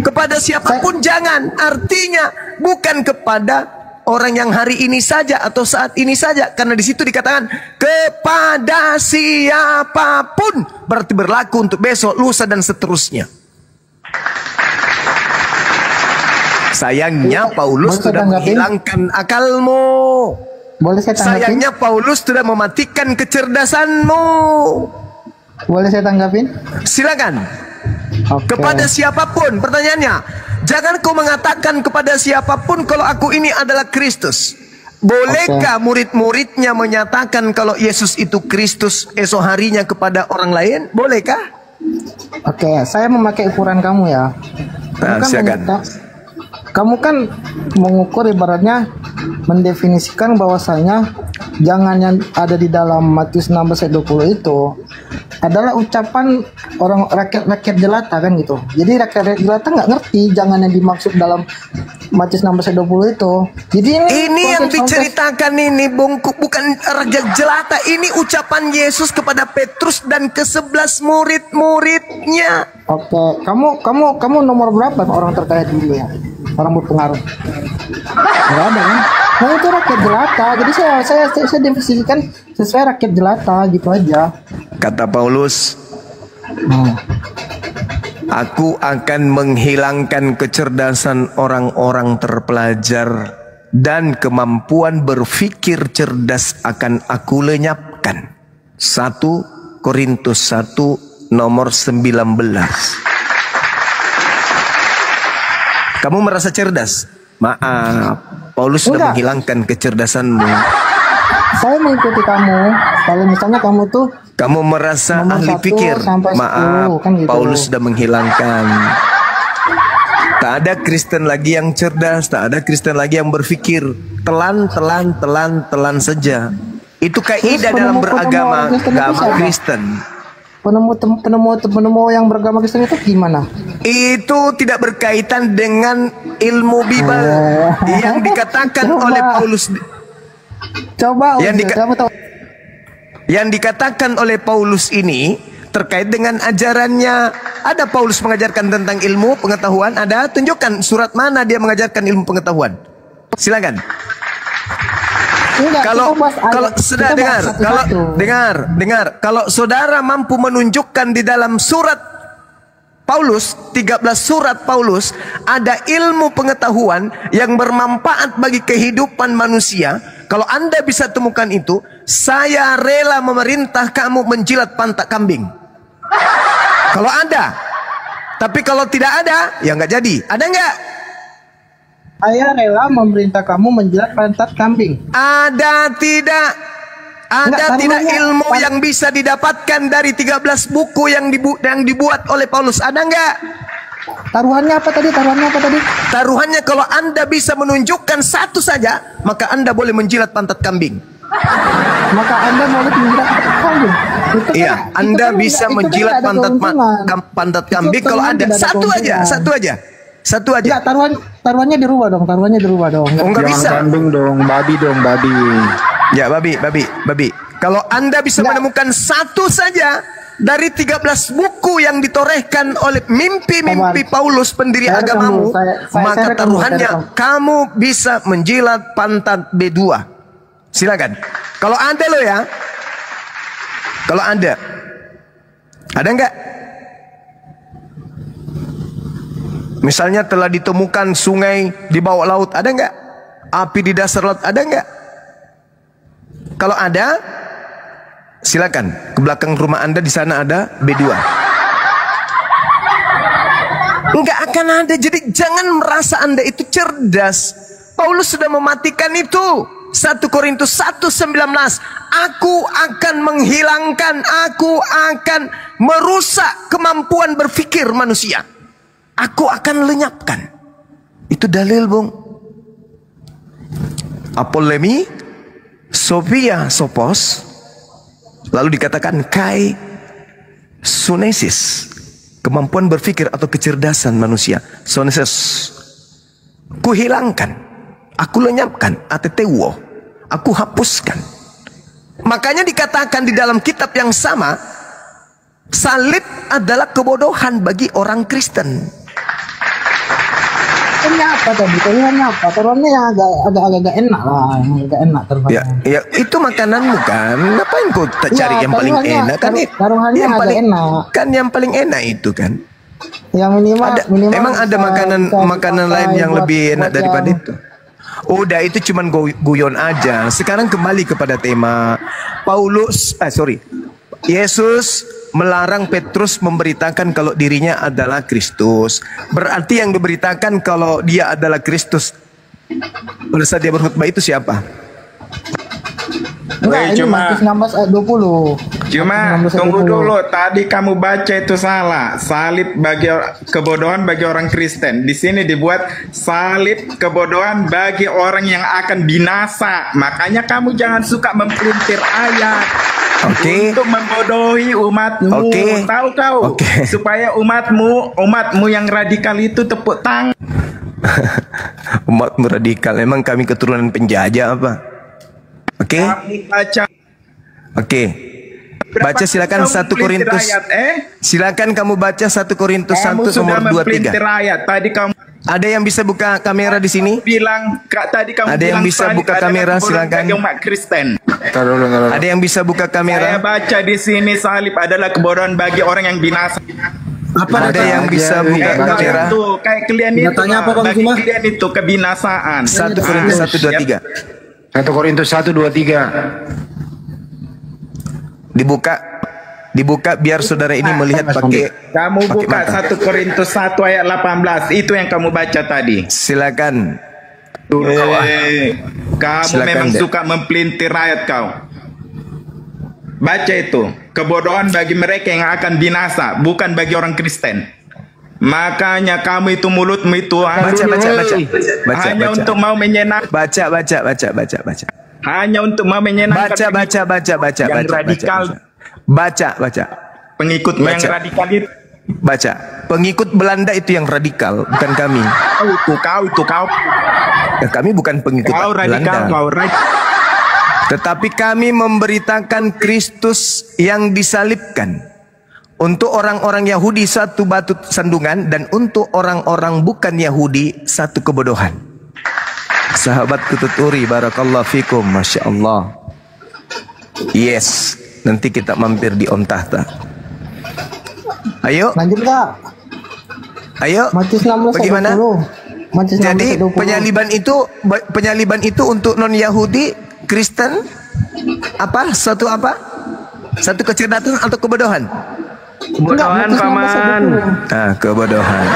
Kepada siapapun jangan, artinya bukan kepada orang yang hari ini saja atau saat ini saja, karena di situ dikatakan kepada siapapun, berarti berlaku untuk besok, lusa dan seterusnya. Sayangnya Paulus sudah menghilangkan akalmu. Boleh saya tanggapin? Sayangnya Paulus sudah mematikan kecerdasanmu. Boleh saya tanggapin? Silakan. Okay. Kepada siapapun, pertanyaannya, jangan kau mengatakan kepada siapapun kalau aku ini adalah Kristus. Bolehkah murid-muridnya menyatakan kalau Yesus itu Kristus esok harinya kepada orang lain? Bolehkah? Oke, saya memakai ukuran kamu ya. Kamu kan mengukur, ibaratnya mendefinisikan bahwasanya jangan yang ada di dalam Matius 16 ayat 20 itu adalah ucapan orang rakyat jelata kan gitu. Jadi rakyat jelata nggak ngerti jangan yang dimaksud dalam Matius 16 ayat 20 itu. Jadi ini yang diceritakan ini bukan rakyat jelata, ini ucapan Yesus kepada Petrus dan ke-11 murid-muridnya. Oke, kamu nomor berapa orang terkaya di dunia? Orang berpengaruh? Nggak ada kan? Nah itu rakyat jelata. Jadi saya definisikan sesuai rakyat jelata gitu aja. Kata Paulus, aku akan menghilangkan kecerdasan orang-orang terpelajar dan kemampuan berpikir cerdas akan aku lenyapkan. 1 Korintus 1 nomor 19. Kamu merasa cerdas? Maaf, Paulus sudah menghilangkan kecerdasanmu. Saya mengikuti kamu. Kalau misalnya kamu merasa ahli pikir. Maaf, kan gitu. Paulus sudah menghilangkan. Tak ada Kristen lagi yang cerdas, tak ada Kristen lagi yang berpikir. Telan saja. Itu kaidah dalam beragama Kristen. Penemu yang beragama Kristen itu gimana? Itu tidak berkaitan dengan ilmu Bible yang dikatakan oleh Paulus. Yang dikatakan oleh Paulus ini terkait dengan ajarannya. Ada Paulus mengajarkan tentang ilmu pengetahuan? Ada? Tunjukkan surat mana dia mengajarkan ilmu pengetahuan. Silakan. Kalau sudah dengar, kalau saudara mampu menunjukkan di dalam surat Paulus, 13 surat Paulus, ada ilmu pengetahuan yang bermanfaat bagi kehidupan manusia. Kalau Anda bisa temukan itu, saya rela memerintah kamu menjilat pantat kambing. Kalau ada. Tapi kalau tidak ada, ya nggak jadi. Ada nggak? Saya rela memerintah kamu menjilat pantat kambing. Ada tidak? Ada tidak ilmu yang bisa didapatkan dari 13 buku yang dibuat oleh Paulus? Ada enggak? Taruhannya apa tadi? Taruhannya kalau Anda bisa menunjukkan satu saja, maka Anda boleh menjilat pantat kambing. Maka Anda boleh menjilat pantat kambing. Iya, Anda bisa menjilat pantat kambing kalau ada satu aja. Ya, taruhannya dirubah dong. Enggak bisa. Kambing dong, babi. Ya, babi. Kalau Anda bisa menemukan satu saja dari 13 buku yang ditorehkan oleh mimpi-mimpi Paulus pendiri agamamu, maka taruhannya kamu bisa menjilat pantat B2. Silakan. Kalau ada loh ya. Kalau ada. Ada nggak? Misalnya telah ditemukan sungai di bawah laut, ada nggak? Api di dasar laut, ada nggak? Kalau ada, silakan ke belakang rumah Anda, di sana ada B2. Nggak akan ada. Jadi jangan merasa Anda itu cerdas. Paulus sudah mematikan itu. 1 Korintus 1:19. Aku akan menghilangkan, aku akan merusak kemampuan berpikir manusia. Aku akan lenyapkan. Itu dalil, Bung. Apolemi, Sophia, Sopos. Lalu dikatakan kai sunesis, kemampuan berpikir atau kecerdasan manusia. Sunesis, kuhilangkan, aku lenyapkan, atetewo, aku hapuskan. Makanya dikatakan di dalam kitab yang sama, salib adalah kebodohan bagi orang Kristen. Ini apa tadi? Taruhannya apa? Taruhannya yang agak enak lah, yang agak enak taruhannya. Ya itu makananmu kan. Ngapain kau tak cari yang paling enak kan? Taruhannya yang paling enak. Kan yang paling enak itu kan. Yang minimal, emang ada makanan lain yang lebih enak daripada itu? Udah, itu cuman guyon aja. Sekarang kembali kepada tema. Yesus melarang Petrus memberitakan kalau dirinya adalah Kristus. Berarti yang diberitakan kalau dia adalah Kristus pada saat dia berkhutbah itu siapa? Enggak, ini Matius 16 ayat 20. Cuma tunggu dulu, tadi kamu baca itu salah. Salib kebodohan bagi orang Kristen. Di sini dibuat salib kebodohan bagi orang yang akan binasa. Makanya kamu jangan suka mempelintir ayat. Untuk membodohi umatmu. Tahu kau? Supaya umatmu yang radikal itu tepuk tangan. Umatmu radikal, emang kami keturunan penjajah apa? Baca silakan 1 Korintus. Silakan kamu baca 1 Korintus 1 nomor 23. Tadi kamu ada yang bisa buka kamera di sini? Ada yang bisa buka kamera, silakan. Umat Kristen. Ada yang bisa buka kamera? Saya baca di sini salib adalah kebodohan bagi orang yang binasa. Ada yang bisa buka kamera? Kayak kalian itu, bagi kalian itu kebinasaan. 1 Korintus 1:23. 1 Korintus 1:23. Dibuka biar saudara ini melihat pakai. Kamu buka 1 Korintus 1 ayat 18. Itu yang kamu baca tadi. Silakan. Kamu memang suka mempelintir ayat kau. Baca itu. Kebodohan bagi mereka yang akan binasa, bukan bagi orang Kristen. Makanya kamu itu mulutmu itu baca. Hanya untuk mau menyenangkan. Baca. Hanya untuk mau menyenangkan. Baca. Yang radikal. Baca. Pengikut yang radikal itu. Baca. Pengikut Belanda itu yang radikal, bukan kami. Itu kau. Ya, kami bukan pengikut Belanda. Tetapi kami memberitakan Kristus yang disalibkan. Untuk orang-orang Yahudi satu batu sandungan, dan untuk orang-orang bukan Yahudi satu kebodohan. Sahabatku tuturi, barakallahu fikum, masya Allah. Yes, nanti kita mampir di Om Tahta. Ayo. Lanjut Kak. Ayo. Matius 16 bagaimana? 20. Jadi penyaliban itu untuk non Yahudi, Kristen, satu kecerdasan atau kebodohan? Kebodohan, paman. Kebodohan.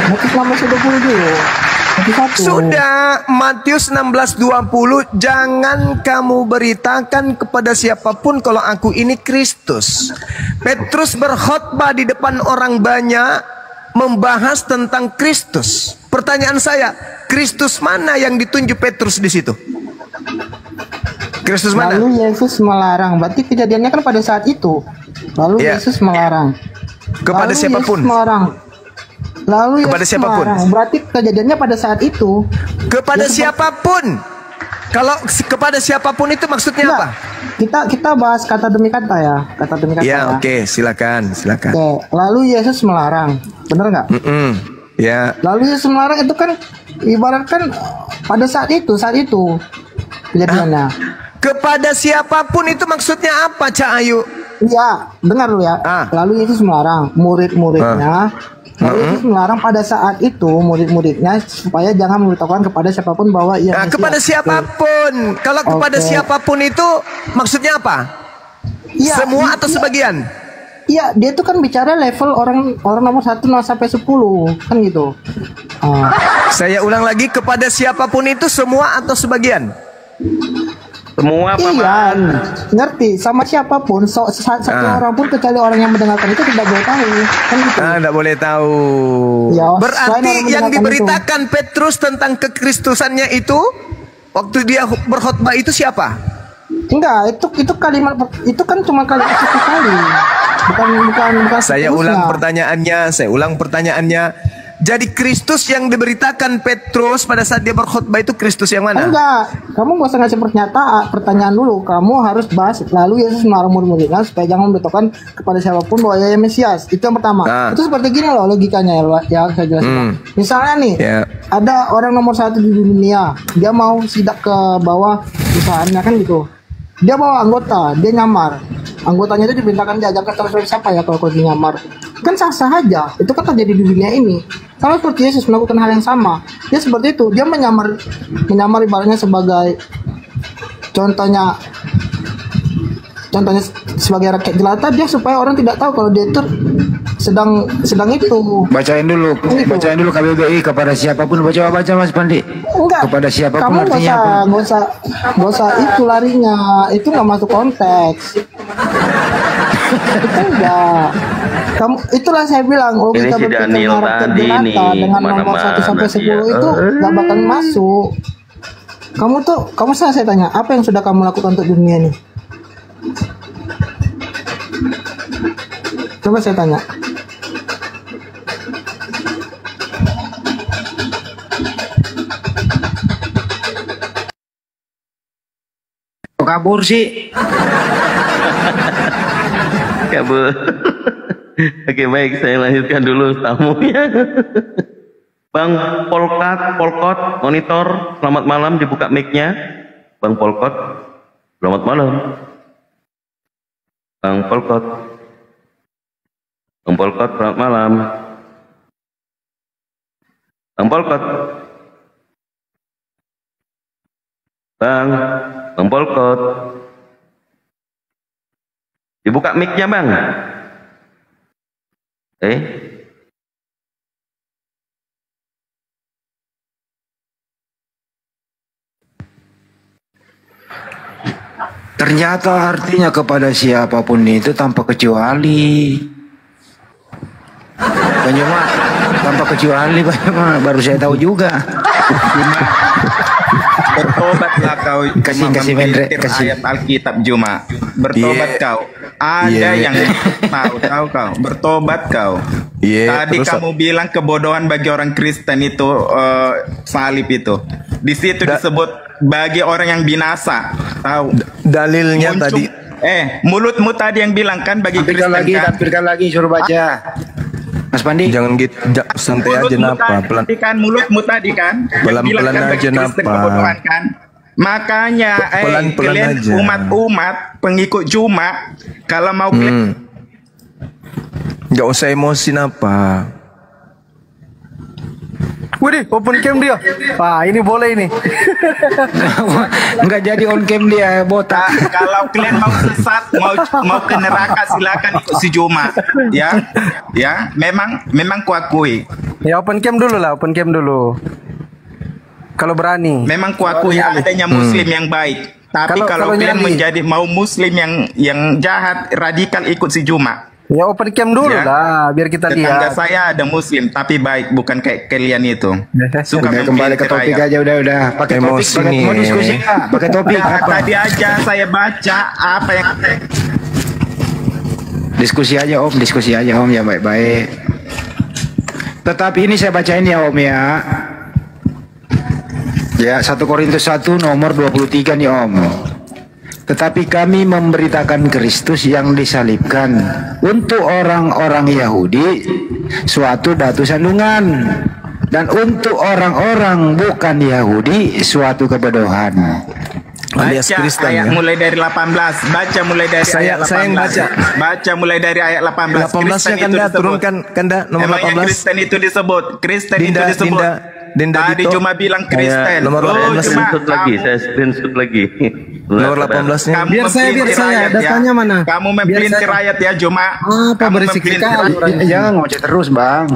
Matius 16 dulu. Sudah, Matius 16:20. Jangan kamu beritakan kepada siapapun kalau aku ini Kristus. Petrus berkhotbah di depan orang banyak, membahas tentang Kristus. Pertanyaan saya, Kristus mana yang ditunjuk Petrus di situ? Kristus mana? Lalu Yesus melarang. Berarti kejadiannya kan pada saat itu. Lalu Yesus melarang. Kepada siapapun. Lalu kepada siapapun. Melarang. Berarti kejadiannya pada saat itu. Kepada siapapun. Kalau kepada siapapun itu maksudnya apa? Kita bahas kata demi kata ya. Kata demi kata. Ya, oke, silakan. Lalu Yesus melarang. Benar nggak? Ya. Lalu Yesus melarang itu kan ibaratkan pada saat itu kejadiannya. Kepada siapapun itu maksudnya apa, Cak Ayu? Iya, dengar dulu ya. Lalu Yesus melarang murid-muridnya. Lalu Yesus melarang pada saat itu murid-muridnya supaya jangan memberitahukan kepada siapapun bahwa ia Mesias. Kepada siapapun. Kalau kepada siapapun itu maksudnya apa? Ya, semua atau sebagian? Iya, dia tuh kan bicara level orang nomor 1 sampai 10 kan gitu. Saya ulang lagi, kepada siapapun itu semua atau sebagian? Semua, Iya, ngerti. Sama siapapun, satu orang pun kecuali orang yang mendengarkan itu tidak boleh tahu. Kan gitu. Tidak boleh tahu. Ya, berarti yang diberitakan itu. Petrus tentang kekristusannya itu, waktu dia berkhotbah itu siapa? Enggak, itu kalimat itu kan cuma kalimat satu kali. Bukan Saya ulang pertanyaannya. Jadi Kristus yang diberitakan Petrus pada saat dia berkhotbah itu Kristus yang mana? Enggak, kamu gak usah ngasih pertanyaan dulu. Kamu harus bahas. Lalu Yesus melarang murid-muridnya supaya jangan memberitahukan kepada siapapun bahwa ia Mesias. Itu yang pertama. Itu seperti gini loh logikanya ya saya jelaskan. Misalnya nih, ada orang nomor 1 di dunia, dia mau sidak ke bawah perusahaannya kan gitu. Dia bawa anggota, dia nyamar. Anggotanya itu diperintahkan diajarkan sama siapa ya kalau dia nyamar. Kan sah-sah aja. Itu kan terjadi di dunia ini. Sama seperti Yesus melakukan hal yang sama. Dia seperti itu. Dia menyamar ibaratnya sebagai contohnya sebagai rakyat jelata, dia supaya orang tidak tahu kalau dia itu sedang itu. Bacain dulu KBBI kepada siapapun, baca Mas Pandi. Enggak. Kepada siapapun kamu artinya apa? Nggak usah itu larinya. Itu nggak masuk konteks. Itu enggak. Itulah saya bilang kita berbicara rakyat jelata dengan nomor 1 sampai 10 itu nggak bakal masuk. Kamu saya tanya, apa yang sudah kamu lakukan untuk dunia ini? Coba saya tanya. Kabur sih. Kabur. Oke, baik, saya lanjutkan dulu tamunya. Bang Polkot monitor, selamat malam, dibuka mic-nya. Bang Polkot, selamat malam. Bang Polkot, selamat malam. Bang Polkot, Bang Polkot, dibuka mic-nya Bang. Ternyata artinya kepada siapapun itu tanpa kecuali. Cuma tanpa kecuali baru saya tahu juga. Bertobatlah kau. Kasih ayat Alkitab Juma. Bertobat kau. Ada yang tahu kau. Bertobat kau. Tadi kamu bilang kebodohan bagi orang Kristen itu salib itu. Di situ disebut bagi orang yang binasa. Tahu? Dalilnya tadi. Mulutmu tadi yang bilang kan bagi Kristen kan. Tampilkan lagi suruh baca. Mas Pandi, jangan gitu, santai aja napa. Pelan. Kan mulutmu tadi kan. Pelan-pelan aja napa. Kan? Makanya kalian umat-umat pengikut Juma kalau mau nggak usah emosi napa. Waduh, open cam dia. Ini boleh ini. Nggak jadi on cam dia, botak. Kalau kalian mau sesat, mau ke neraka silakan ikut si Juma. Ya, memang kuakui. Ya open cam dulu lah, open cam dulu. Kalau berani. Memang kuakui adanya Muslim yang baik. Tapi kalau kalian mau Muslim yang jahat, radikal ikut si Juma. Ya open cam dulu lah, biar kita lihat. Tetangga saya ada Muslim tapi baik, bukan kayak kalian itu. Suka kembali ke topik aja udah. Pakai emosi nih. Mau diskusi nggak? Pakai topik apa? Tadi aja saya baca apa yang diskusi aja Om ya baik-baik. Tetapi ini saya bacain ya Om ya. Ya 1 Korintus 1 nomor 23 nih Om. Tetapi kami memberitakan Kristus yang disalibkan untuk orang-orang Yahudi suatu batu sandungan, dan untuk orang-orang bukan Yahudi suatu kebodohan. alias Kristen ayat ya. mulai dari 18. Baca mulai dari ayat 18. Saya yang baca. Baca mulai dari ayat 18. 18-nya Kanda turunkan, Kanda nomor Emang 18. yang Kristen itu disebut. Kristen itu disebut. Dinda Tadi Dito. cuma bilang Kristen. Nomor 18 screenshot lagi, saya screenshot lagi. Nomor 18-nya. Kamu Biar saya, datanya mana? Kamu mempelintir rakyat ya, Cuma. Apa berisik sekali? Jangan ngoceh terus, Bang.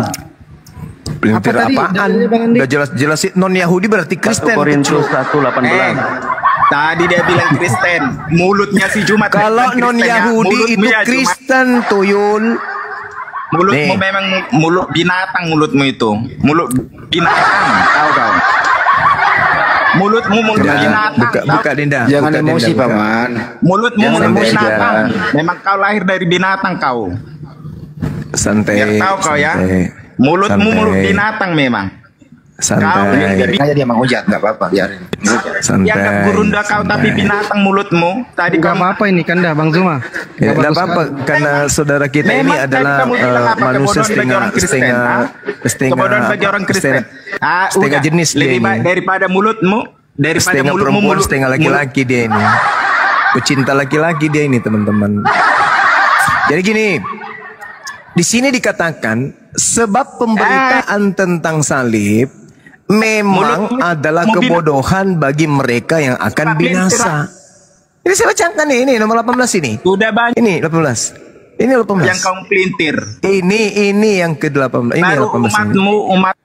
Pelintir Apa tadi? apaan? Dalilnya Bang Andi? Udah jelas-jelas non Yahudi berarti 1 Kristen. Korintus 1:18. Tadi dia bilang Kristen. Mulutnya si Jumat. Kalau Kristen non ya. Yahudi Mulutmu itu ya, Jumat. Kristen tuyul. Mulutmu Nih. memang mulut binatang, mulutmu itu. Mulut binatang, tahu kau. Mulutmu mulut binatang. Buka Dinda. Jangan Buka, emosi, Dinda, buka. Paman. Mulutmu Jangan mulut emosi, binatang. jangan. Memang kau lahir dari binatang kau. Santai. Biar tahu kau ya. santai. Mulutmu Santai. mulut binatang memang. Santai. Biarin aja dia Mang Ojat, nggak apa-apa, biarin. Dianggap gurunda kau tapi binatang mulutmu. Tadi Gak kamu apa-apa ini Kanda, Bang Zuma. Ya, Gak tidak bagus apa-apa karena saudara kita ini Memang tadi adalah kamu bilang apa, manusia kebodohan bagi orang Kristen, setengah kebodohan bagi orang Kristen. setengah Udah. jenis dia Lebih ini. baik daripada mulutmu, daripada Setengah mulutmu perempuan, mulut setengah laki-laki dia ini. Pecinta laki-laki dia ini, teman-teman. Jadi gini, di sini dikatakan sebab pemberitaan tentang salib memang adalah kebodohan bagi mereka yang akan binasa. Ini saya bacakan nih, ini nomor 18 ini. Sudah banyak Ini 18. Ini 18. yang kau pelintir. Ini yang ke-18. Ini Baru 18 ini. umatmu umat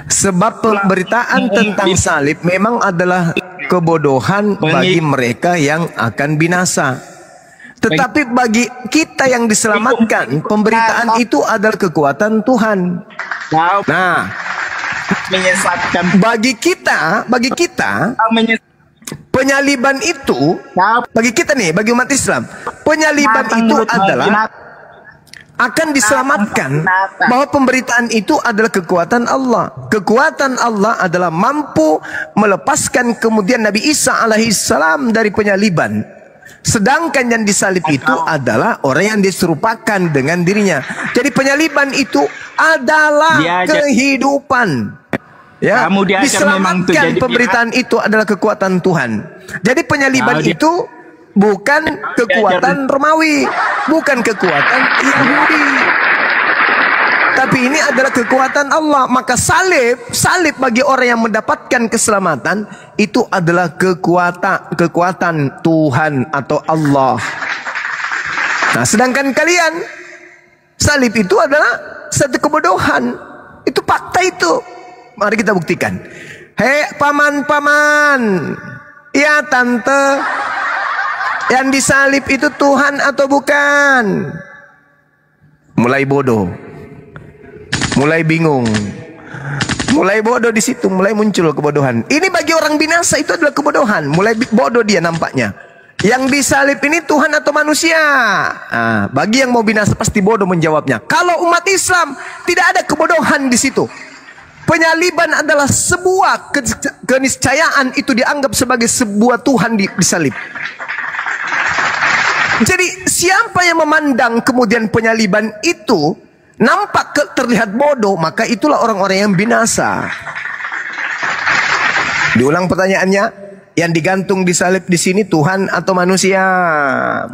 Sebab pemberitaan tentang salib memang adalah kebodohan bagi mereka yang akan binasa. Tetapi bagi kita yang diselamatkan, pemberitaan itu adalah kekuatan Tuhan. kau Nah, menyesatkan. bagi kita Kau menyesatkan. penyaliban itu bagi kita nih, bagi umat Islam, penyaliban itu adalah akan diselamatkan, bahwa pemberitaan itu adalah kekuatan Allah. Kekuatan Allah adalah mampu melepaskan kemudian Nabi Isa alaihissalam dari penyaliban. Sedangkan yang disalib itu adalah orang yang diserupakan dengan dirinya. Jadi penyaliban itu adalah kehidupan. Ya, Kamu diajar memang tuh diselamatkan jadi pemberitaan itu adalah kekuatan Tuhan. Jadi penyaliban itu bukan kekuatan Romawi, bukan kekuatan Yahudi, tapi ini adalah kekuatan Allah. Maka salib bagi orang yang mendapatkan keselamatan itu adalah kekuatan Tuhan atau Allah. Nah, sedangkan kalian, salib itu adalah satu kebodohan. Itu fakta itu. Mari kita buktikan. Hei paman-paman, ya tante, yang disalib itu Tuhan atau bukan? Mulai bodoh, mulai bingung, mulai bodoh di situ, mulai muncul kebodohan. Ini bagi orang binasa itu adalah kebodohan. Mulai bodoh dia nampaknya. Yang disalib ini Tuhan atau manusia? Nah, bagi yang mau binasa pasti bodoh menjawabnya. Kalau umat Islam tidak ada kebodohan di situ. Penyaliban adalah sebuah keniscayaan, itu dianggap sebagai sebuah Tuhan disalib. Jadi siapa yang memandang kemudian penyaliban itu nampak terlihat bodoh, maka itulah orang-orang yang binasa. Diulang pertanyaannya, yang digantung disalib di sini Tuhan atau manusia?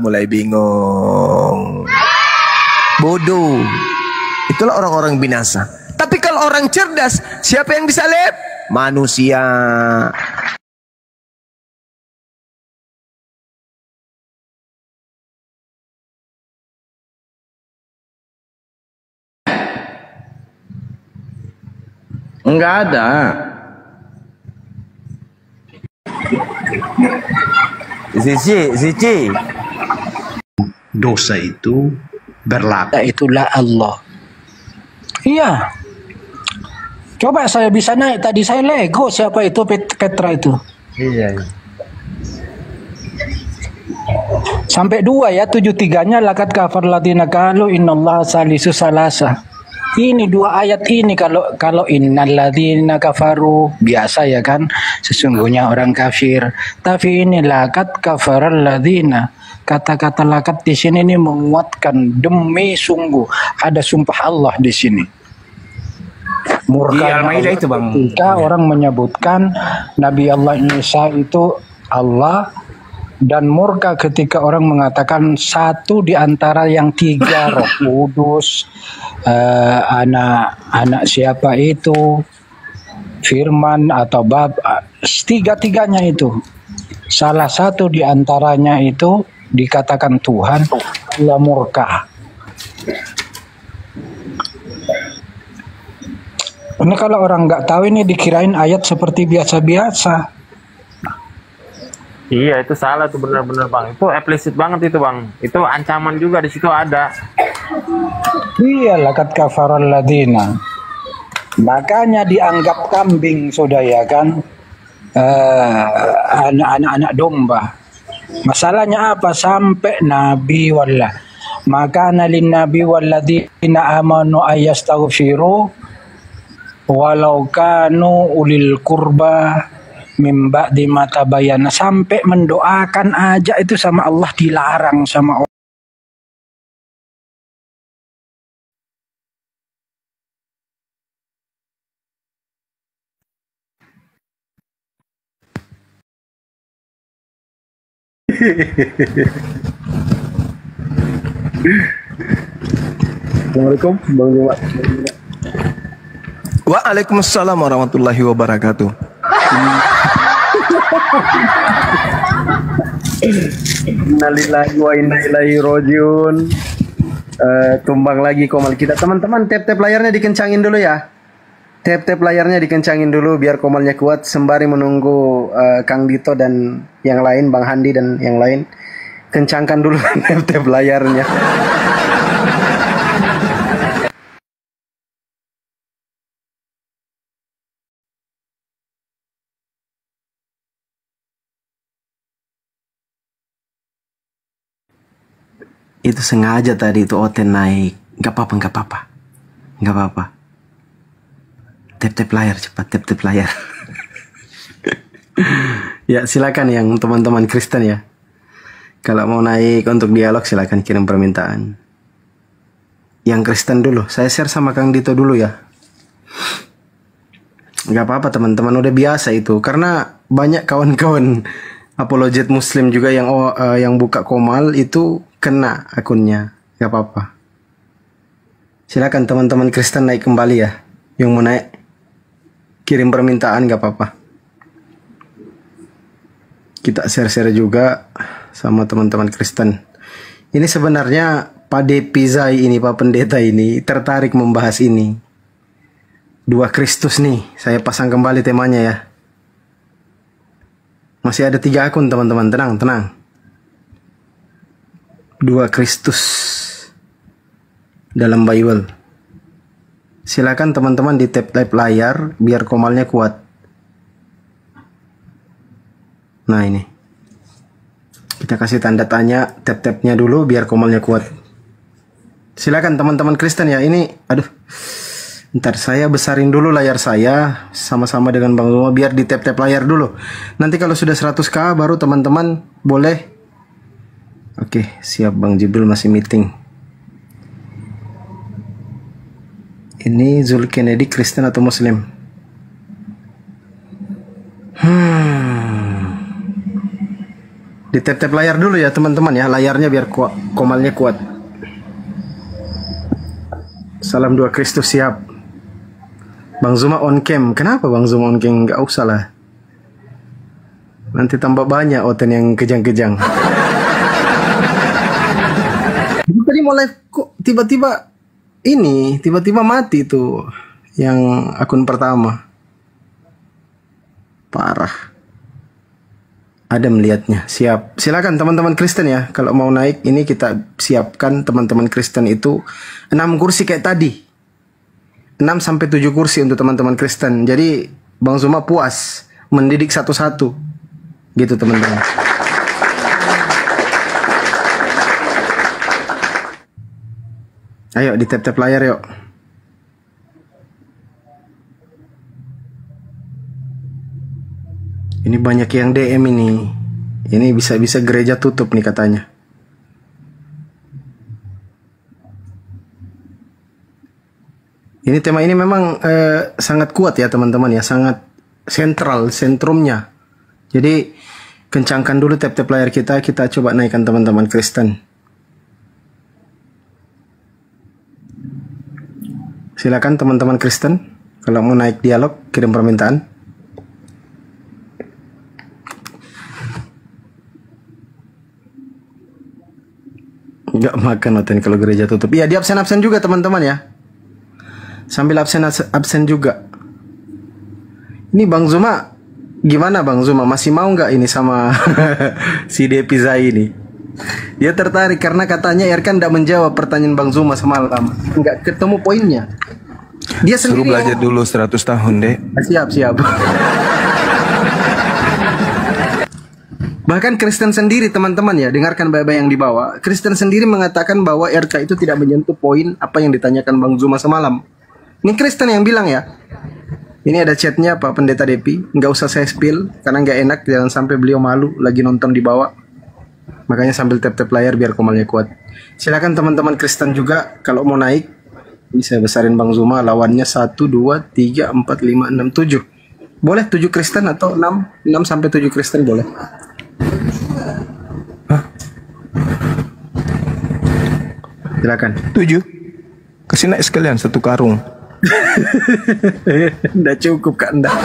Mulai bingung, bodoh. Itulah orang-orang binasa. Tapi kalau orang cerdas, siapa yang disalib? Manusia. Enggak ada. Zici. Dosa itu berlaku. Itulah Allah. Iya. Coba saya bisa naik tadi, saya lego siapa itu Petra itu. Iya. Sampai 2 ya, 73-nya lakat kafar ladina qalu innallaha salisu salasa. Ini 2 ayat ini kalau innal ladzina kafaru biasa ya kan, sesungguhnya orang kafir. Tapi ini lakat kafaral ladzina. Kata-kata lakat di sini ini menguatkan demi sungguh ada sumpah Allah di sini. Murka Al-Maidah itu Bang. Ketika orang menyebutkan Nabi Allah Isa itu Allah, dan murka ketika orang mengatakan satu di antara yang tiga, Roh Kudus, anak siapa itu, Firman atau tiga-tiganya itu. Salah satu di antaranya itu dikatakan Tuhan, Allah murka. Ini kalau orang nggak tahu ini dikirain ayat seperti biasa-biasa. Iya, itu salah tuh, benar-benar Bang. Itu eksplisit banget itu Bang. Itu ancaman juga di situ ada. Iya, laqad kafaral ladina. Makanya dianggap kambing sudah ya kan, anak-anak domba. Masalahnya apa? Sampai Nabi maka nalin Nabi walladzina amanu ayastaghfiru walau kanu ulil kurba mimba di mata bayana, sampai mendoakan aja itu sama Allah dilarang sama Allah. Assalamualaikum Bang Juma. Waalaikumsalam warahmatullahi wabarakatuh. Innalillahi wa inna ilaihi rajiun. Tumbang lagi komal kita. Teman-teman, tap-tap layarnya dikencangin dulu ya. Tap-tap layarnya dikencangin dulu biar komalnya kuat sembari menunggu Kang Dito dan yang lain, Bang Handi dan yang lain. Kencangkan dulu tap-tap layarnya. Itu sengaja tadi itu Oten naik. Gak apa-apa. Tap-tap layar cepat, tap-tap layar. Ya silakan yang teman-teman Kristen ya. Kalau mau naik untuk dialog silakan kirim permintaan. Yang Kristen dulu, saya share sama Kang Dito dulu ya. Gak apa-apa teman-teman, udah biasa itu. Karena banyak kawan-kawan apologet Muslim juga yang buka komal itu kena akunnya. Gak apa-apa. Silakan teman-teman Kristen naik kembali ya. Yang mau naik kirim permintaan gak apa-apa. Kita share-share juga sama teman-teman Kristen. Ini sebenarnya Pak Depizai ini, Pak Pendeta ini tertarik membahas ini. Dua Kristus nih, saya pasang kembali temanya ya. Masih ada 3 akun teman-teman, tenang. Dua Kristus dalam Bible. Silakan teman-teman di tap layar biar komalnya kuat. Nah ini, kita kasih tanda tanya tap-tapnya dulu biar komalnya kuat. Silakan teman-teman Kristen ya. Ini, aduh, ntar saya besarin dulu layar saya sama-sama dengan Bang Zuma biar di tap layar dulu. Nanti kalau sudah 100k baru teman-teman boleh. Oke, siap. Bang Jibril masih meeting. Ini Zul Kennedy Kristen atau Muslim? Di tap layar dulu ya teman-teman ya, layarnya biar komalnya kuat. Salam dua Kristus, siap. Bang Zuma on cam. Kenapa Bang Zuma on cam? Gak usah lah. Nanti tambah banyak Oten yang kejang-kejang. Tadi mau live kok tiba-tiba mati tuh yang akun pertama. Parah. Ada melihatnya. Siap. Silakan teman-teman Kristen ya. Kalau mau naik ini kita siapkan teman-teman Kristen itu 6 kursi kayak tadi. 6 sampai 7 kursi untuk teman-teman Kristen. Jadi Bang Zuma puas mendidik satu-satu. Gitu teman-teman. Ayo di tap layar yuk. Ini banyak yang DM ini. Ini bisa-bisa gereja tutup nih katanya. Ini tema ini memang sangat kuat ya teman-teman ya. Sangat sentral, sentrumnya. Jadi Kencangkan dulu tap-tap layar kita. Kita coba naikkan teman-teman Kristen. Silakan teman-teman Kristen. Kalau mau naik dialog, kirim permintaan. Nggak makan Oten kalau gereja tutup. Iya, di absen-absen juga teman-teman ya. Sambil absen juga. Ini Bang Zuma, gimana Bang Zuma? Masih mau nggak ini sama si Depi Zai ini? Dia tertarik karena katanya Erkan nggak menjawab pertanyaan Bang Zuma semalam. Nggak ketemu poinnya. Dia sendiri suruh belajar dulu 100 tahun deh. Siap. Bahkan Kristen sendiri teman-teman ya, dengarkan baik-baik yang dibawa. Kristen sendiri mengatakan bahwa RK itu tidak menyentuh poin apa yang ditanyakan Bang Zuma semalam. Ini Kristen yang bilang ya. Ini ada chatnya Pak Pendeta Depi. Nggak usah saya spill karena nggak enak, jangan sampai beliau malu lagi nonton di bawah. Makanya sambil tap-tap layar biar komalnya kuat. Silakan teman-teman Kristen juga kalau mau naik. Ini saya besarin Bang Zuma, lawannya 1, 2, 3, 4, 5, 6, 7. Boleh 7 Kristen atau 6 sampai 7 Kristen boleh. Hah? Silakan. 7. Kasih naik sekalian 1 karung. Nggak cukup Kak, nggak.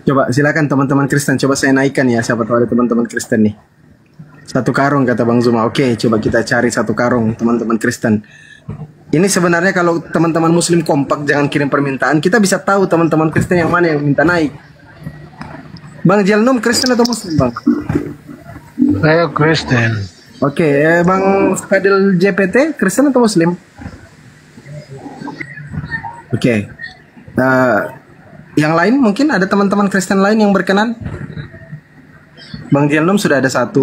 Coba silakan teman-teman Kristen, coba saya naikkan ya, siapa tahu ada teman-teman Kristen nih. 1 karung kata Bang Zuma. Oke, coba kita cari 1 karung teman-teman Kristen. Ini sebenarnya kalau teman-teman Muslim kompak jangan kirim permintaan, kita bisa tahu teman-teman Kristen yang mana yang minta naik. Bang Jelnum Kristen atau Muslim Bang? Saya Kristen. Oke, Bang Fadil JPT Kristen atau Muslim? Oke. Yang lain mungkin ada teman-teman Kristen lain yang berkenan? Bang Jelnum sudah ada 1.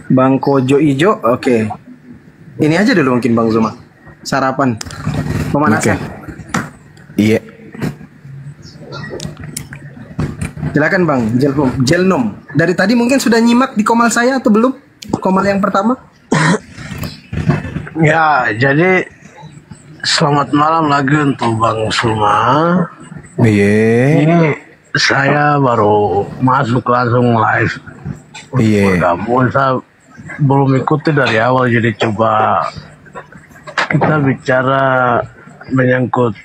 Bang Kojo Ijo, oke. Ini aja dulu mungkin Bang Zuma. Sarapan, pemanasan. Iya. Silakan Bang Jelnum. Dari tadi mungkin sudah nyimak di komal saya atau belum? Komal yang pertama? Ya, jadi selamat malam lagi untuk Bang Zuma. Iya. Ini saya baru masuk langsung live. Iya. Bergabung, saya belum ikuti dari awal, jadi coba kita bicara menyangkut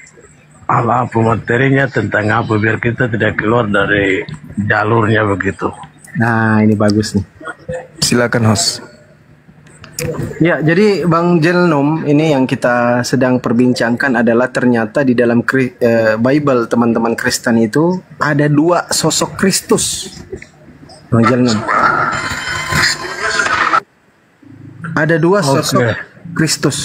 hal apa materinya, tentang apa, biar kita tidak keluar dari jalurnya begitu. Nah, ini bagus nih. Silakan host. Ya, jadi Bang Jelnum, ini yang kita sedang perbincangkan adalah ternyata di dalam Bible teman-teman Kristen itu ada 2 sosok Kristus. Bang Jelnum. Ada 2 sosok Kristus.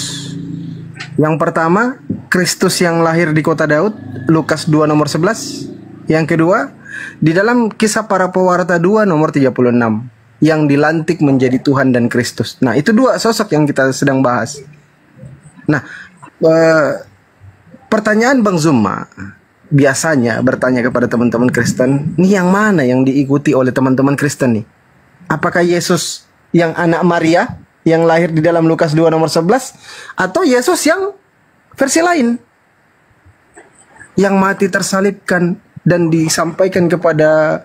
Yang pertama, Kristus yang lahir di kota Daud, Lukas 2 nomor 11. Yang kedua, di dalam Kisah Para Pewarta 2 nomor 36, yang dilantik menjadi Tuhan dan Kristus. Nah, itu 2 sosok yang kita sedang bahas. Nah, pertanyaan Bang Zuma biasanya bertanya kepada teman-teman Kristen, ini yang mana yang diikuti oleh teman-teman Kristen nih? Apakah Yesus yang anak Maria yang lahir di dalam Lukas 2 nomor 11, atau Yesus yang versi lain yang mati tersalibkan dan disampaikan kepada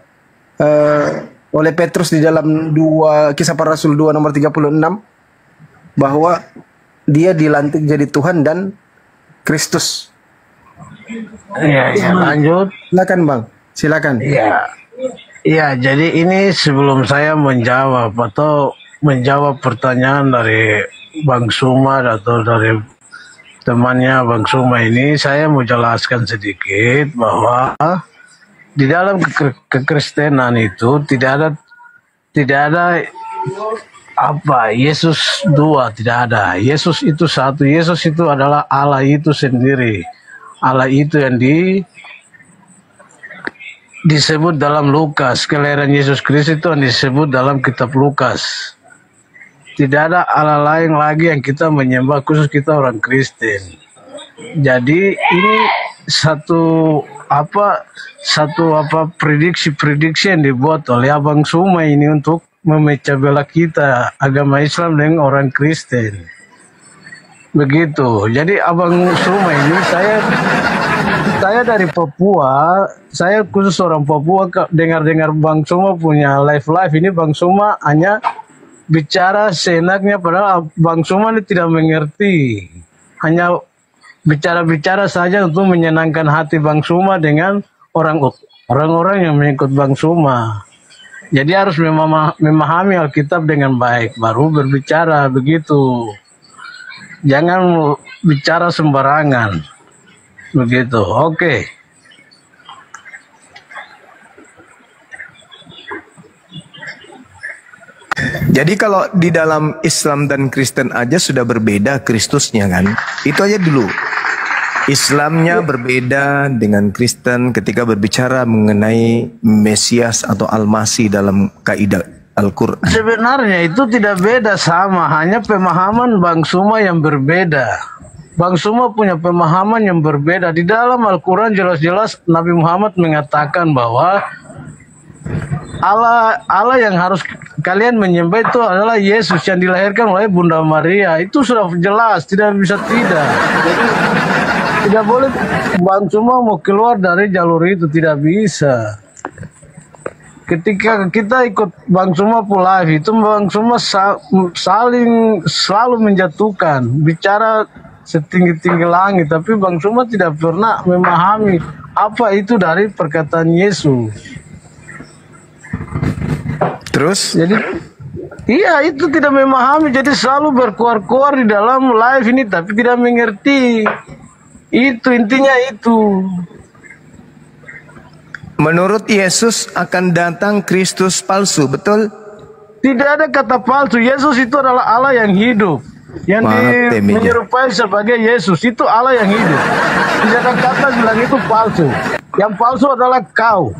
oleh Petrus di dalam Kisah Para Rasul 2 nomor 36 bahwa dia dilantik jadi Tuhan dan Kristus. Iya, lanjut. Silakan Bang, silakan. Iya, jadi ini sebelum saya menjawab pertanyaan dari Bang Zuma atau dari temannya Bang Zuma ini, saya mau jelaskan sedikit bahwa di dalam kekristenan itu tidak ada apa Yesus 2, tidak ada. Yesus itu 1. Yesus itu adalah Allah itu sendiri. Allah itu yang disebut dalam Lukas, kelahiran Yesus Kristus itu yang disebut dalam kitab Lukas. Tidak ada Allah lain lagi yang kita menyembah, khusus kita orang Kristen. Jadi ini satu prediksi yang dibuat oleh Abang Zuma ini untuk memecah belah kita agama Islam dengan orang Kristen. Begitu. Jadi Abang Zuma ini Saya dari Papua, saya khusus orang Papua. Dengar-dengar Bang Suma punya live ini, Bang Suma hanya bicara seenaknya, padahal Bang Suma ini tidak mengerti. Hanya bicara-bicara saja untuk menyenangkan hati Bang Suma dengan orang-orang yang mengikut Bang Suma. Jadi harus memahami Alkitab dengan baik, baru berbicara begitu. Jangan bicara sembarangan. Begitu, oke. Jadi kalau di dalam Islam dan Kristen aja sudah berbeda Kristusnya kan? Itu aja dulu. Islamnya berbeda dengan Kristen ketika berbicara mengenai Mesias atau Al-Masih dalam kaidah Al-Quran. Sebenarnya itu tidak beda, sama, hanya pemahaman Bang Suma yang berbeda. Bang Suma punya pemahaman yang berbeda. Di dalam Al-Quran jelas-jelas Nabi Muhammad mengatakan bahwa Allah yang harus kalian menyembah itu adalah Yesus yang dilahirkan oleh Bunda Maria. Itu sudah jelas, tidak bisa tidak. Jadi tidak boleh Bang Suma mau keluar dari jalur itu, tidak bisa. Ketika kita ikut Bang Suma live itu, Bang Suma selalu menjatuhkan, bicara setinggi-tinggi langit, tapi Bang Suma tidak pernah memahami apa itu dari perkataan Yesus. Terus? Jadi iya, itu tidak memahami, jadi selalu berkuar-kuar di dalam live ini tapi tidak mengerti. Itu intinya itu. Menurut Yesus akan datang Kristus palsu, betul? Tidak ada kata palsu. Yesus itu adalah Allah yang hidup, yang menyerupai sebagai Yesus. Itu Allah yang hidup. Tidak ada kata bilang itu palsu. Yang palsu adalah kau.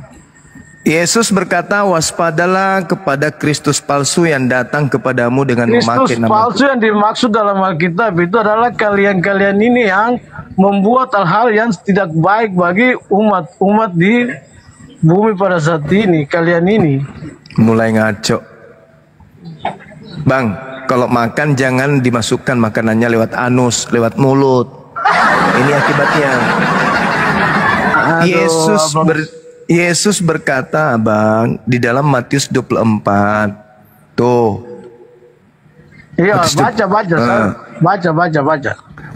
Yesus berkata, waspadalah kepada Kristus palsu yang datang kepadamu dengan memakai nama. Kristus palsu yang dimaksud dalam Alkitab itu adalah kalian-kalian ini yang membuat hal-hal yang tidak baik bagi umat di bumi pada saat ini. Kalian ini mulai ngaco. Bang, kalau makan jangan dimasukkan makanannya lewat anus, lewat mulut. Ini akibatnya. Yesus berkata, Bang, di dalam Matius 24. Tuh. Iya, baca.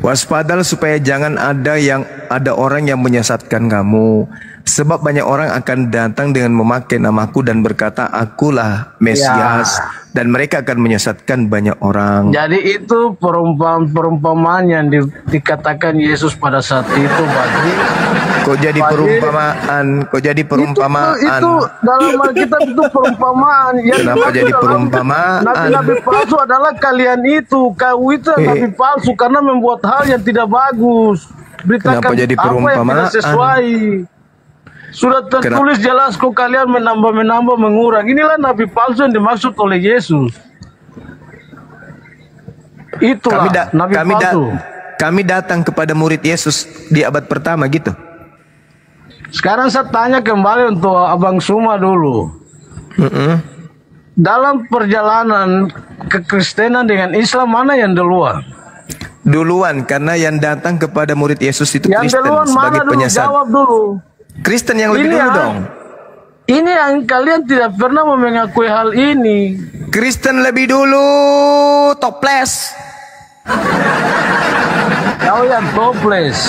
Waspadalah supaya jangan ada orang yang menyesatkan kamu. Sebab banyak orang akan datang dengan memakai namaku dan berkata, akulah Mesias. Dan mereka akan menyesatkan banyak orang. Jadi itu perumpamaan yang dikatakan Yesus pada saat itu bagi. Kok jadi perumpamaan? Itu dalam Alkitab itu perumpamaan. Kenapa jadi perumpamaan? Nabi palsu adalah kalian itu. Kau itu nabi palsu karena membuat hal yang tidak bagus. Beritakan kenapa jadi perumpamaan? Apa yang tidak sesuai. Sudah tertulis jelas kok kalian menambah mengurang. Inilah nabi palsu yang dimaksud oleh Yesus. Itulah nabi palsu. Kami datang kepada murid Yesus di abad pertama gitu. Sekarang saya tanya kembali untuk Abang Suma dulu. Dalam perjalanan kekristenan dengan Islam mana yang duluan? Duluan, karena yang datang kepada murid Yesus itu Kristen sebagai penyesat. Jawab dulu. Kristen yang lebih dulu dong. Ini yang kalian tidak pernah mengakui hal ini. Kristen lebih dulu, toples. Kau yang toples.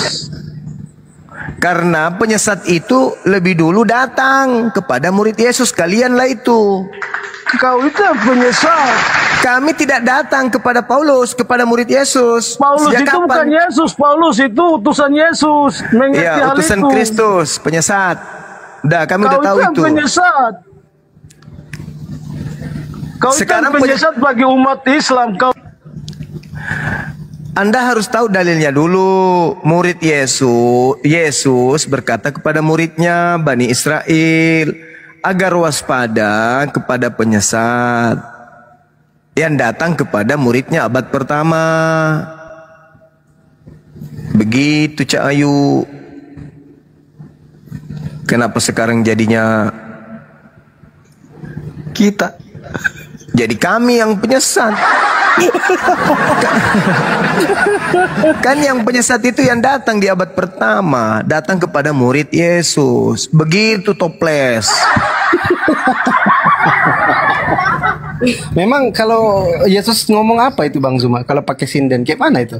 Karena penyesat itu lebih dulu datang kepada murid Yesus. Kalianlah itu. Kau itu yang penyesat. Kami tidak datang kepada Paulus, kepada murid Yesus. Paulus itu bukan Yesus. Paulus itu utusan Yesus. Iya, utusan Kristus, penyesat. Udah, kami udah tahu itu. Penyesat. Kau sekarang itu penyesat bagi umat Islam. Anda harus tahu dalilnya dulu. Murid Yesus berkata kepada muridnya Bani Israel agar waspada kepada penyesat yang datang kepada muridnya abad pertama. Begitu Cak Ayu. Kenapa sekarang jadinya kita Jadi kami yang penyesat. Kan yang penyesat itu yang datang di abad pertama, datang kepada murid Yesus. Begitu toples. Memang kalau Yesus ngomong apa itu Bang Zuma? Kalau pakai sinden kayak mana itu?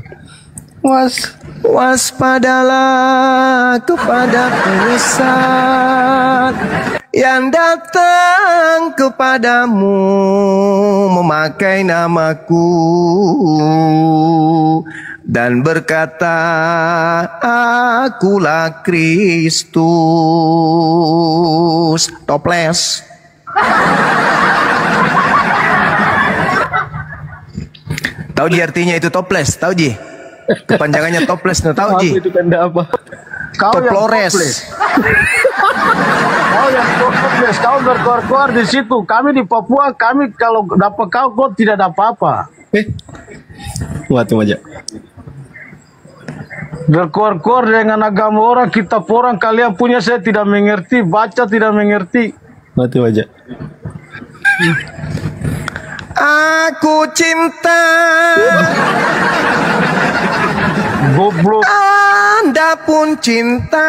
Waspadalah kepada penyesat yang datang kepadamu memakai namaku dan berkata, akulah Kristus. Toples. Tahu Ji artinya itu toples? Tahu Ji? Kepanjangannya toples, tahu Ji? Itu tanda apa? Kau yang Toplores. toples. Kau yang toples, kau berkoar-koar di situ. Kami di Papua, kami kalau dapat kau tidak ada apa-apa. Waduh aja. Berkoar-koar dengan agama orang, kitab orang, kalian punya saya tidak mengerti, baca tidak mengerti. Waduh aja. Aku cinta. Goblok. Anda pun cinta.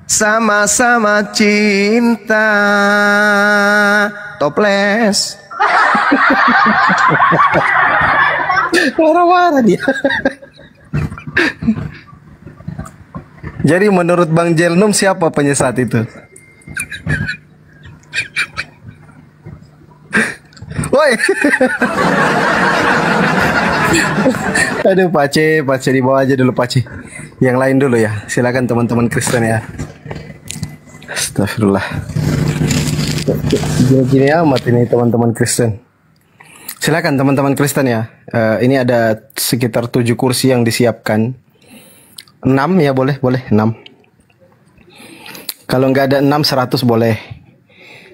Sama-sama cinta. Toples. Marah-marah dia. Jadi menurut Bang Jelnum siapa penyesat itu? Woi. Aduh Pace di bawah aja dulu Pace. Yang lain dulu ya. Silakan teman-teman Kristen ya. Astagfirullah. Gini amat ini teman-teman Kristen. Silakan teman-teman Kristen ya. Ini ada sekitar 7 kursi yang disiapkan. 6 ya boleh 6. Kalau nggak ada 6 100 boleh.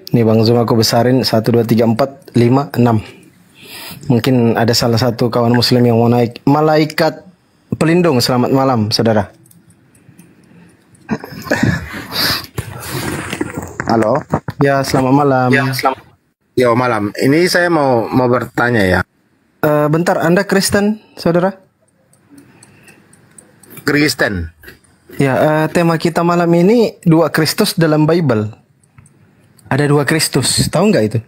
Nih Bang Zoom aku besarin 1 2 3 4 5 6. Mungkin ada salah satu kawan muslim yang mau naik. Malaikat pelindung, selamat malam saudara. Halo. Ya selamat malam. Yo malam. Ini saya mau bertanya ya. Bentar, Anda Kristen saudara? Kristen. Ya, tema kita malam ini 2 Kristus dalam Bible. Ada 2 Kristus, tahu nggak itu?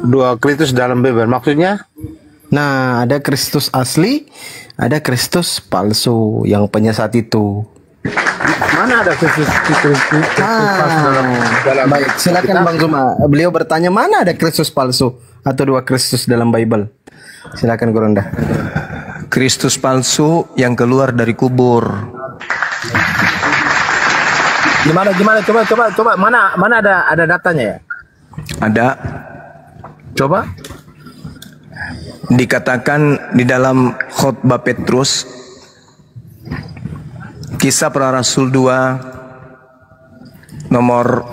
2 Kristus dalam Bible, maksudnya? Nah, ada Kristus asli, ada Kristus palsu yang penyesat itu. Mana ada Kristus dalam baik, silakan Bang Zuma. Beliau bertanya mana ada Kristus palsu atau 2 Kristus dalam Bible. Silakan Gurunda. Kristus palsu yang keluar dari kubur. Gimana? Coba. Mana ada datanya ya? Ada. Coba. Dikatakan di dalam khotbah Petrus, Kisah Para Rasul 2 nomor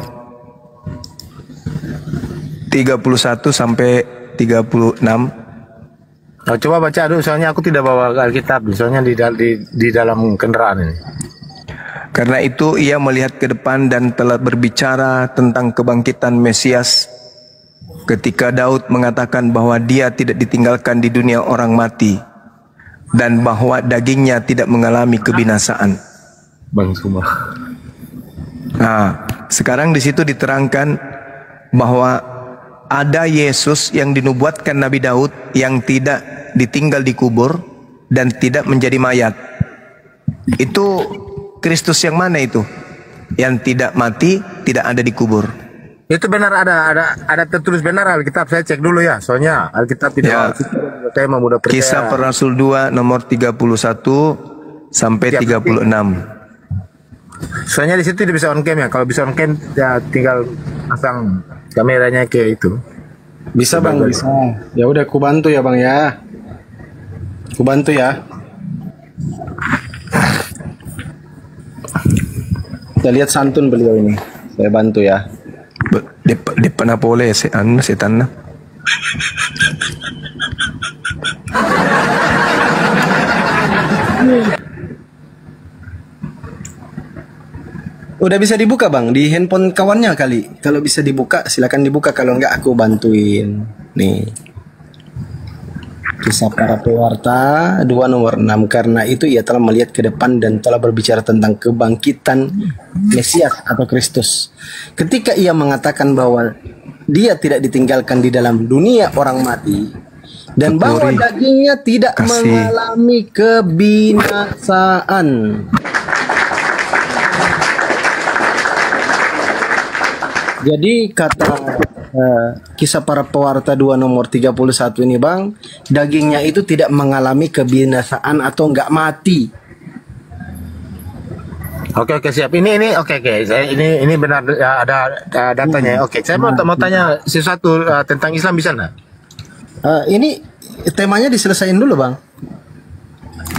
31 sampai 36. Coba baca dulu, soalnya aku tidak bawa Alkitab, soalnya di dalam kendaraan ini. Karena itu ia melihat ke depan dan telah berbicara tentang kebangkitan Mesias ketika Daud mengatakan bahwa dia tidak ditinggalkan di dunia orang mati dan bahwa dagingnya tidak mengalami kebinasaan. Bang Suma. Nah, sekarang di situ diterangkan bahwa ada Yesus yang dinubuatkan Nabi Daud yang tidak ditinggal di kubur dan tidak menjadi mayat. Itu Kristus yang mana itu? Yang tidak mati, tidak ada di kubur. Itu benar ada tertulis benar Alkitab, saya cek dulu ya. Soalnya Alkitab tidak Ya. saya mau mudah percaya. Kisah Para Rasul 2 nomor 31 sampai 36. Soalnya di situ bisa on cam ya. Kalau bisa on cam ya tinggal pasang kameranya ke itu. Bisa Bang, bisa. Ya udah aku bantu ya Bang ya. Aku bantu ya. Kita lihat santun beliau ini. Saya bantu ya. Depan apa boleh setan na. Udah bisa dibuka bang di handphone kawannya kali. Kalau bisa dibuka silakan dibuka, kalau enggak aku bantuin. Nih. Kisah Para Pewarta 2 nomor 6. Karena itu ia telah melihat ke depan dan telah berbicara tentang kebangkitan Mesias atau Kristus. Ketika ia mengatakan bahwa dia tidak ditinggalkan di dalam dunia orang mati dan bahwa dagingnya tidak mengalami kebinasaan. Jadi kata Kisah Para Pewarta 2 nomor 31 ini bang, dagingnya itu tidak mengalami kebinasaan atau enggak mati. Oke siap. Ini oke. Ini benar ya, ada datanya. Oke, saya mau tanya sesuatu tentang Islam bisa nggak? Ini temanya diselesaikan dulu bang.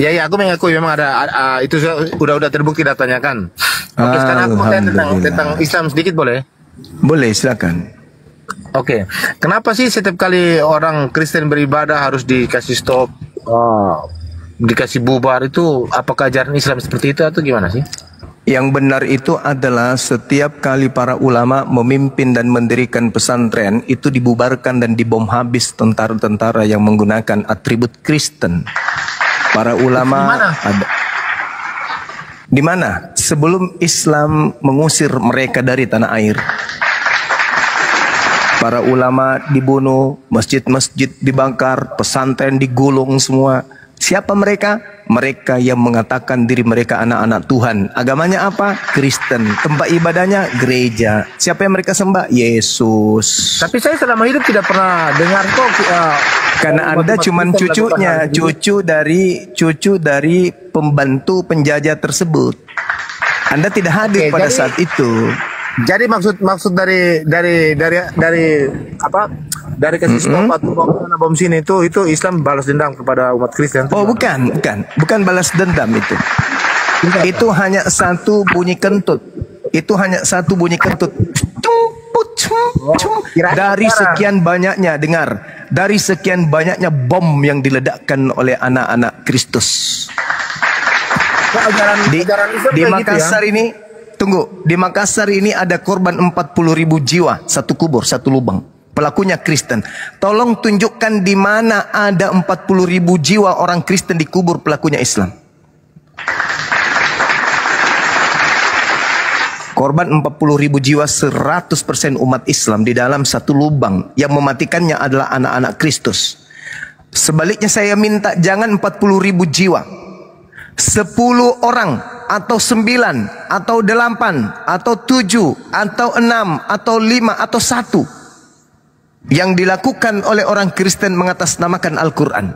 Ya, aku mengakui memang ada itu udah terbukti datanya kan. Oke, sekarang aku mau tanya tentang Islam sedikit boleh? Boleh, silakan. Oke, kenapa sih setiap kali orang Kristen beribadah harus dikasih stop, dikasih bubar? Itu apakah ajaran Islam seperti itu atau gimana sih? Yang benar itu adalah setiap kali para ulama memimpin dan mendirikan pesantren itu dibubarkan dan dibom habis tentara-tentara yang menggunakan atribut Kristen. Para ulama ada di mana sebelum Islam mengusir mereka dari tanah air. Para ulama dibunuh, masjid-masjid dibakar, pesantren digulung semua. Siapa mereka? Mereka yang mengatakan diri mereka anak-anak Tuhan. Agamanya apa? Kristen. Tempat ibadahnya gereja. Siapa yang mereka sembah? Yesus. Tapi saya selama hidup tidak pernah dengar kok. Karena Anda cuman cucunya, cucu dari pembantu penjajah tersebut. Anda tidak hadir pada saat itu. Jadi maksud dari apa? Dari kasih stop atau bom sini itu Islam balas dendam kepada umat Kristen. Oh, bukan balas dendam itu. Itu hanya satu bunyi kentut. Dari sekian banyaknya, dengar, dari sekian banyaknya bom yang diledakkan oleh anak-anak Kristus. Di Makassar ini, tunggu, di Makassar ini ada korban 40.000 jiwa, satu kubur, satu lubang. Pelakunya Kristen. Tolong tunjukkan di mana ada 40.000 jiwa orang Kristen dikubur pelakunya Islam. Korban 40.000 jiwa, 100% umat Islam di dalam satu lubang. Yang mematikannya adalah anak-anak Kristus. Sebaliknya saya minta jangan 40.000 jiwa. 10 orang atau 9 atau 8 atau 7 atau 6 atau 5 atau 1 yang dilakukan oleh orang Kristen mengatasnamakan Al-Quran.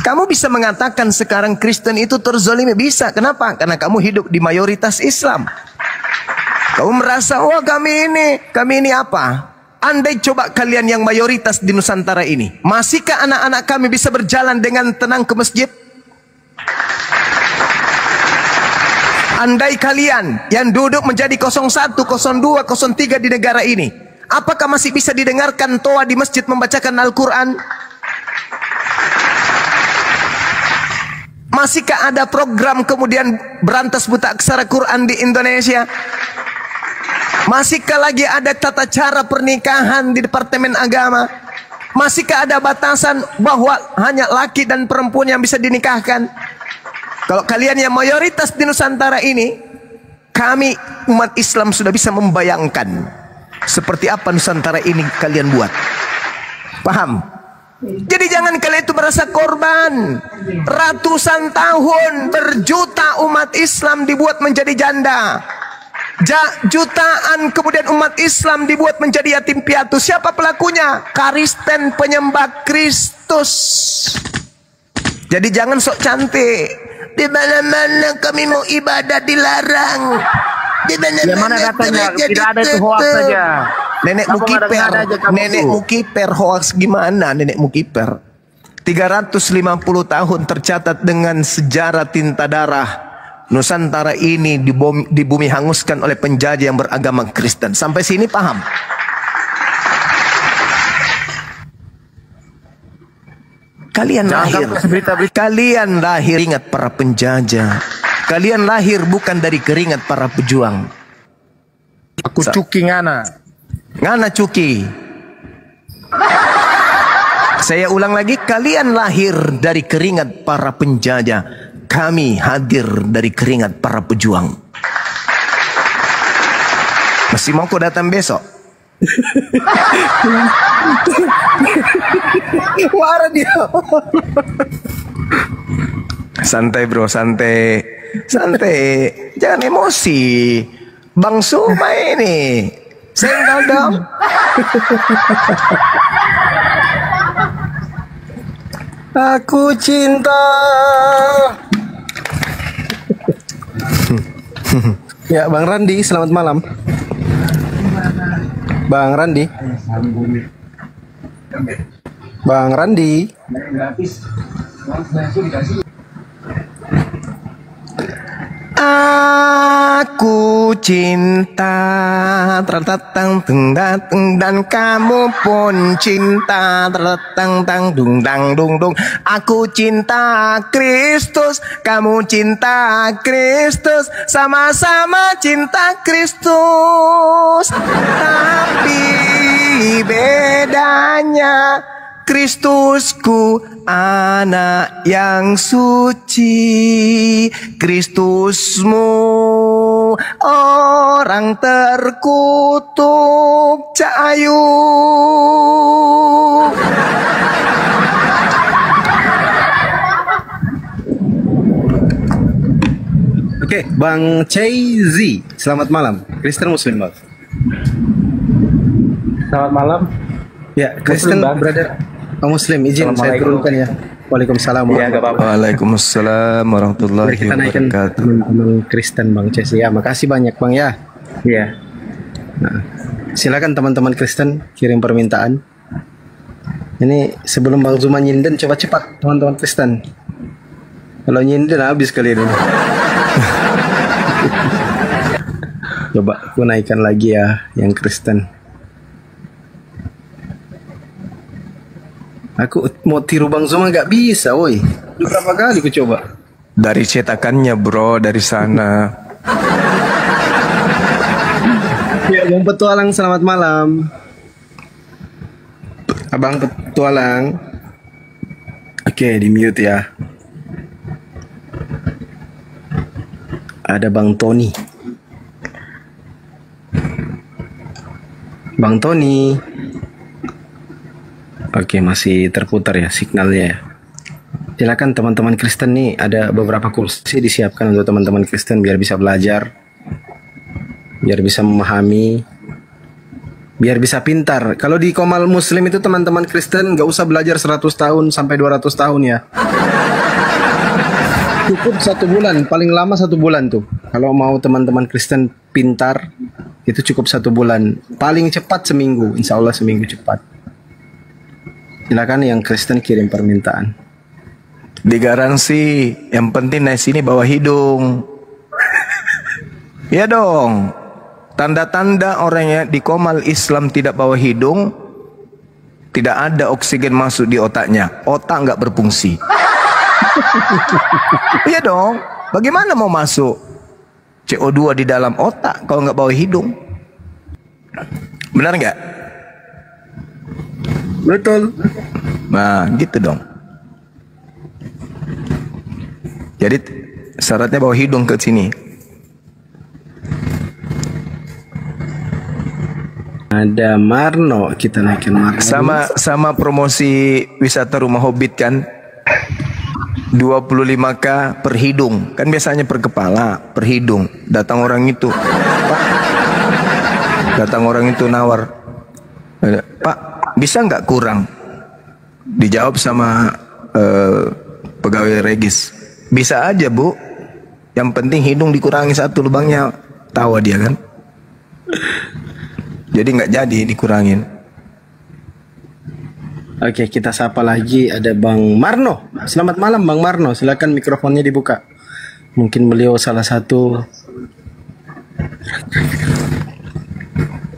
Kamu bisa mengatakan sekarang Kristen itu terzolimi, bisa. Kenapa? Karena kamu hidup di mayoritas Islam. Kamu merasa, wah kami ini apa? Andai coba kalian yang mayoritas di Nusantara ini, masihkah anak-anak kami bisa berjalan dengan tenang ke masjid? Andai kalian yang duduk menjadi 01, 02, 03 di negara ini, apakah masih bisa didengarkan toa di masjid membacakan Al-Quran? Masihkah ada program kemudian berantas buta aksara Quran di Indonesia? Masihkah lagi ada tata cara pernikahan di Departemen Agama? Masihkah ada batasan bahwa hanya laki dan perempuan yang bisa dinikahkan? Kalau kalian yang mayoritas di Nusantara ini, kami umat Islam sudah bisa membayangkan seperti apa Nusantara ini kalian buat. Paham? Jadi jangan kalian itu merasa korban. Ratusan tahun, berjuta umat Islam dibuat menjadi janda. Jutaan kemudian umat Islam dibuat menjadi yatim piatu. Siapa pelakunya? Kristen penyembah Kristus. Jadi jangan sok cantik. Di mana-mana kami mau ibadah dilarang. Di mana-mana katanya tidak ada itu hoax saja. Nenekmu kiper hoax gimana nenekmu kiper? 350 tahun tercatat dengan sejarah tinta darah. Nusantara ini di bumi hanguskan oleh penjajah yang beragama Kristen. Sampai sini paham? Kalian lahir ingat para penjajah, Kalian lahir bukan dari keringat para pejuang. Aku cuki ngana. Ngana cuki. Saya ulang lagi, kalian lahir dari keringat para penjajah. Kami hadir dari keringat para pejuang. Masih mau kau datang besok? Warna dia. Santai bro, santai. Santai. Jangan emosi. Bang Suma ini. Sengal dong. Aku cinta. Ya, Bang Randi, selamat malam. Bang Randi. Bang Randi. Aku cinta tertatang datang dan kamu pun cinta tertatang tang dung dang dung dung. Aku cinta Kristus, kamu cinta Kristus, sama-sama cinta Kristus. Tapi bedanya Kristusku anak yang suci, Kristusmu orang terkutuk cahayu. Oke, Bang Chayzi, selamat malam. Kristen Muslim, Bang. Selamat malam. Ya, Kristen brother. Muslim, izin saya turunkan ya. Waalaikumsalam. Ya, enggak apa-apa. Waalaikumsalam warahmatullahi Kita naikkan teman-teman Kristen Bang Ces ya. Makasih banyak Bang ya. Iya. Nah, silakan teman-teman Kristen kirim permintaan. Ini sebelum Bang Zuma nyinden, coba cepat teman-teman Kristen. Kalau nyinden habis kali ini. Coba aku naikkan lagi ya yang Kristen. Aku mau tiru Bang Zuma nggak bisa, woi. Berapa kali aku coba? Dari cetakannya bro, dari sana. Ya, Bang Petualang, selamat malam. Abang Petualang. Oke, di mute ya. Ada Bang Tony. Bang Tony. Oke, masih terputar ya signalnya ya. Silakan teman-teman Kristen nih, ada beberapa kursi disiapkan untuk teman-teman Kristen biar bisa belajar, biar bisa memahami, biar bisa pintar. Kalau di Komal Muslim itu teman-teman Kristen nggak usah belajar 100 tahun sampai 200 tahun ya. Cukup 1 bulan, paling lama 1 bulan tuh. Kalau mau teman-teman Kristen pintar, itu cukup 1 bulan. Paling cepat seminggu, insya Allah seminggu cepat. Silakan yang Kristen kirim permintaan. Digaransi, yang penting naik sini bawa hidung. Ya dong. Tanda-tanda orang yang di Komal Islam tidak bawa hidung, tidak ada oksigen masuk di otaknya. Otak nggak berfungsi. Iya dong. Bagaimana mau masuk CO2 di dalam otak kalau nggak bawa hidung? Benar nggak? Betul. Nah, gitu dong. Jadi syaratnya bawa hidung ke sini. Ada Marno, kita naikin Marno. Sama promosi wisata rumah Hobbit kan. 25k per hidung. Kan biasanya per kepala, per hidung. Datang orang itu. Pak. Datang orang itu nawar. Pak, bisa nggak kurang? Dijawab sama pegawai regis. Bisa aja bu. Yang penting hidung dikurangi 1 lubangnya. Tawa dia kan. Jadi nggak jadi dikurangin. Oke, kita sapa lagi, ada Bang Marno. Selamat malam Bang Marno, silakan mikrofonnya dibuka. Mungkin beliau salah satu.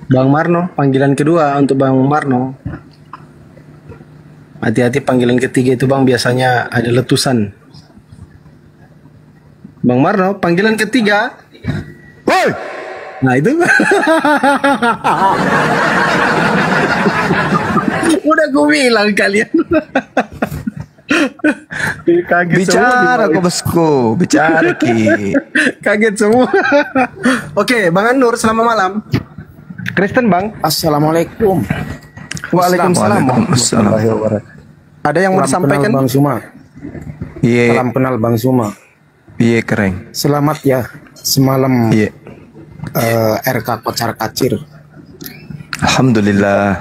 Bang Marno, panggilan kedua untuk Bang Marno. Hati-hati panggilan ketiga itu Bang, biasanya ada letusan. Bang Marno, panggilan ketiga. Woi. Nah itu. Udah gue bilang kalian. Kaget Bicara semua, kok bosku, bicara Ki. Kaget semua. Oke, Bang Anur, selamat malam. Kristen Bang. Assalamualaikum. Waalaikumsalam. Ada yang mau disampaikan? Bang Suma. Iya. Salam kenal Bang Suma. Iya keren. Selamat ya semalam. Iya. RK kocar kacir. Alhamdulillah.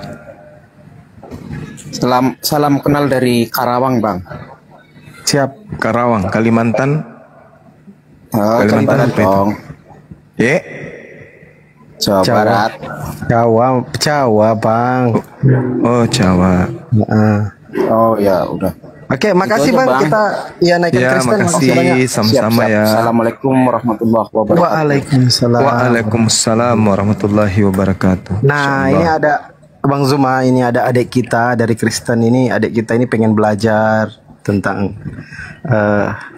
Salam kenal dari Karawang Bang. Siap. Karawang, Kalimantan. Kalimantan dong. Iya. Jawa Barat. Jawa Bang. Oh Jawa. Oh ya udah. Oke, makasih Bang. Kita naikkan Kristen. Makasih, sama-sama ya. Assalamualaikum warahmatullahi wabarakatuh. Waalaikumsalam. Waalaikumsalam warahmatullahi wabarakatuh. Nah, ini ada Bang Zuma, ini ada adik kita dari Kristen ini. Adik kita ini pengen belajar tentang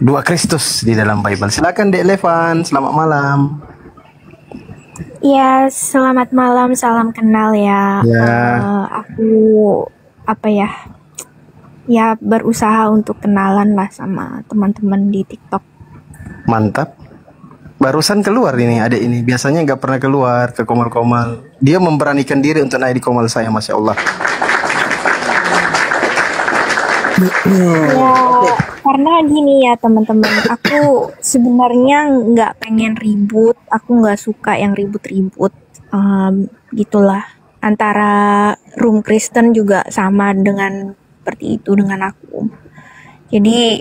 dua Kristus di dalam Bible. Silakan Dek Levan, selamat malam. Ya, selamat malam, salam kenal ya. Aku berusaha untuk kenalan lah sama teman-teman di TikTok. Mantap. Barusan keluar ini adik ini. Biasanya nggak pernah keluar ke komal-komal. Dia memberanikan diri untuk naik di komal saya, Masya Allah. Ya, karena gini ya teman-teman, aku sebenarnya nggak pengen ribut, aku nggak suka yang ribut-ribut, gitulah. Antara room Kristen juga sama dengan seperti itu dengan aku. Jadi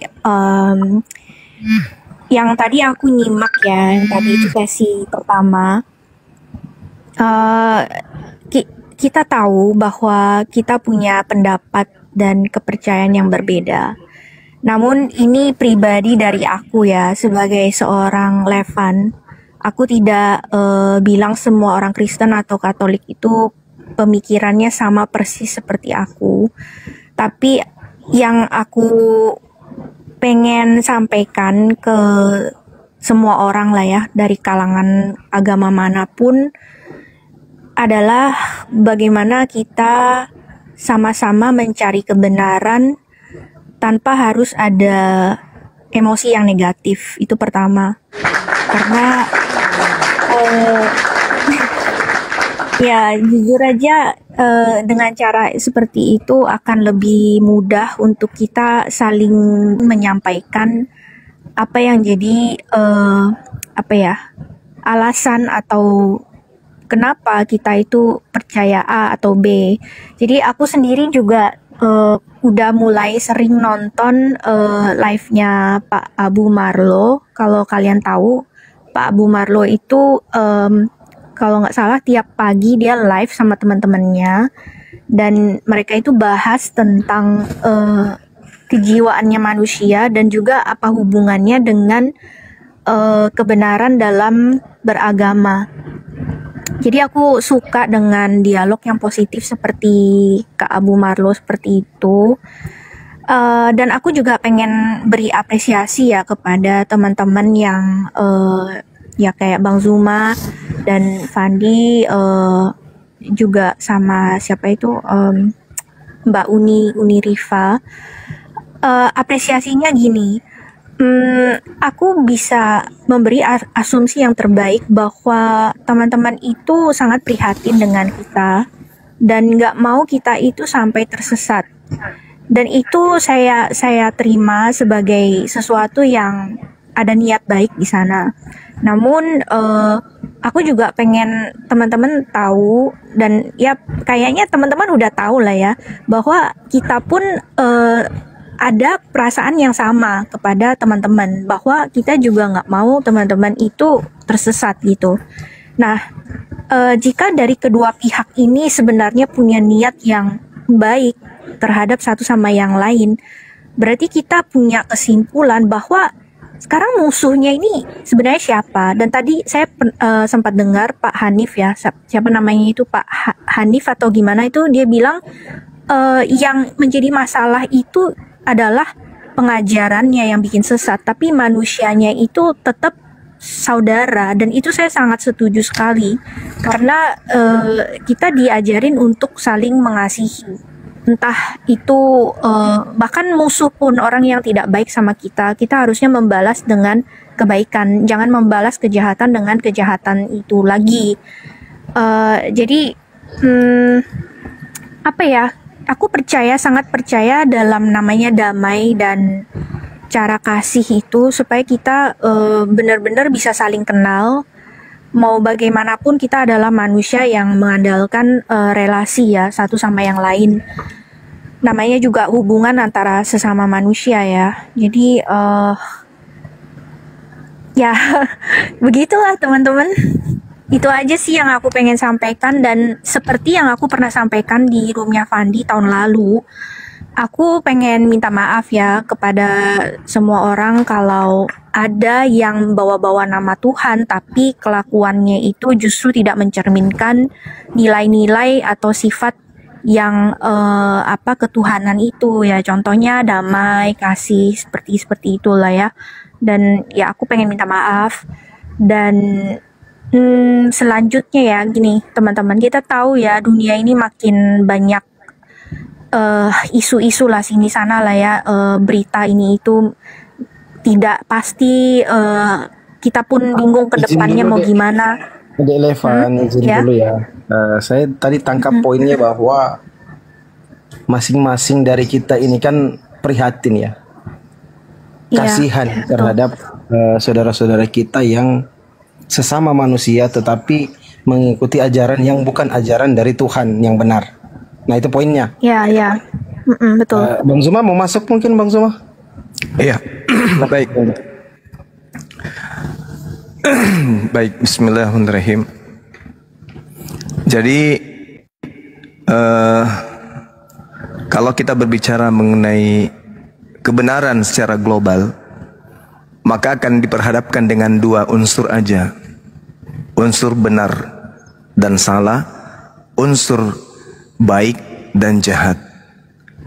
yang tadi aku nyimak ya, yang tadi itu sesi pertama, kita tahu bahwa kita punya pendapat dan kepercayaan yang berbeda. Namun ini pribadi dari aku ya, sebagai seorang Levan, aku tidak bilang semua orang Kristen atau Katolik itu pemikirannya sama persis seperti aku. Tapi yang aku pengen sampaikan ke semua orang lah ya, dari kalangan agama manapun, adalah bagaimana kita sama-sama mencari kebenaran tanpa harus ada emosi yang negatif. Itu pertama. Karena ya jujur aja dengan cara seperti itu akan lebih mudah untuk kita saling menyampaikan apa yang jadi alasan atau kenapa kita itu percaya A atau B. Jadi aku sendiri juga udah mulai sering nonton live-nya Pak Abu Marlo. Kalau kalian tahu, Pak Abu Marlo itu kalau nggak salah tiap pagi dia live sama teman-temannya, dan mereka itu bahas tentang kejiwaannya manusia dan juga apa hubungannya dengan kebenaran dalam beragama. Jadi aku suka dengan dialog yang positif seperti Kak Abu Marlo seperti itu. Dan aku juga pengen beri apresiasi ya kepada teman-teman yang ya kayak Bang Zuma dan Fandi, juga sama siapa itu Mbak Uni Rifa. Apresiasinya gini, aku bisa memberi asumsi yang terbaik bahwa teman-teman itu sangat prihatin dengan kita dan nggak mau kita itu sampai tersesat. Dan itu saya terima sebagai sesuatu yang ada niat baik di sana. Namun aku juga pengen teman-teman tahu, dan ya kayaknya teman-teman udah tahu lah ya, bahwa kita pun ada perasaan yang sama kepada teman-teman, bahwa kita juga nggak mau teman-teman itu tersesat gitu. Nah, jika dari kedua pihak ini sebenarnya punya niat yang baik terhadap satu sama yang lain, berarti kita punya kesimpulan bahwa sekarang musuhnya ini sebenarnya siapa. Dan tadi saya sempat dengar Pak Hanif ya, siapa namanya itu, Pak Hanif atau gimana itu, dia bilang yang menjadi masalah itu adalah pengajarannya yang bikin sesat, tapi manusianya itu tetap saudara, dan itu saya sangat setuju sekali karena kita diajarin untuk saling mengasihi, entah itu bahkan musuh pun, orang yang tidak baik sama kita harusnya membalas dengan kebaikan, jangan membalas kejahatan dengan kejahatan itu lagi. Jadi apa ya, aku sangat percaya dalam namanya damai dan cara kasih itu, supaya kita benar-benar bisa saling kenal. Mau bagaimanapun kita adalah manusia yang mengandalkan relasi ya, satu sama yang lain. Namanya juga hubungan antara sesama manusia ya. Jadi ya begitulah teman-teman. Itu aja sih yang aku pengen sampaikan, dan seperti yang aku pernah sampaikan di roomnya Fandi tahun lalu, aku pengen minta maaf ya kepada semua orang kalau ada yang bawa-bawa nama Tuhan tapi kelakuannya itu justru tidak mencerminkan nilai-nilai atau sifat yang ketuhanan itu ya. Contohnya damai, kasih, seperti itulah ya. Dan ya aku pengen minta maaf. Dan selanjutnya ya gini teman-teman, kita tahu ya dunia ini makin banyak isu-isu lah sini sana lah ya, berita ini itu tidak pasti, kita pun bingung ke depannya mau gimana. Dek Levan, izin dulu ya. Saya tadi tangkap poinnya bahwa masing-masing dari kita ini kan prihatin ya, kasihan terhadap saudara-saudara kita yang sesama manusia tetapi mengikuti ajaran yang bukan ajaran dari Tuhan yang benar. Nah itu poinnya. Ya. Betul. Bang Zuma mau masuk mungkin Bang Zuma? Iya. Baik. Baik, bismillahirrahmanirrahim. Jadi kalau kita berbicara mengenai kebenaran secara global, maka akan diperhadapkan dengan dua unsur aja. Unsur benar dan salah, unsur baik dan jahat,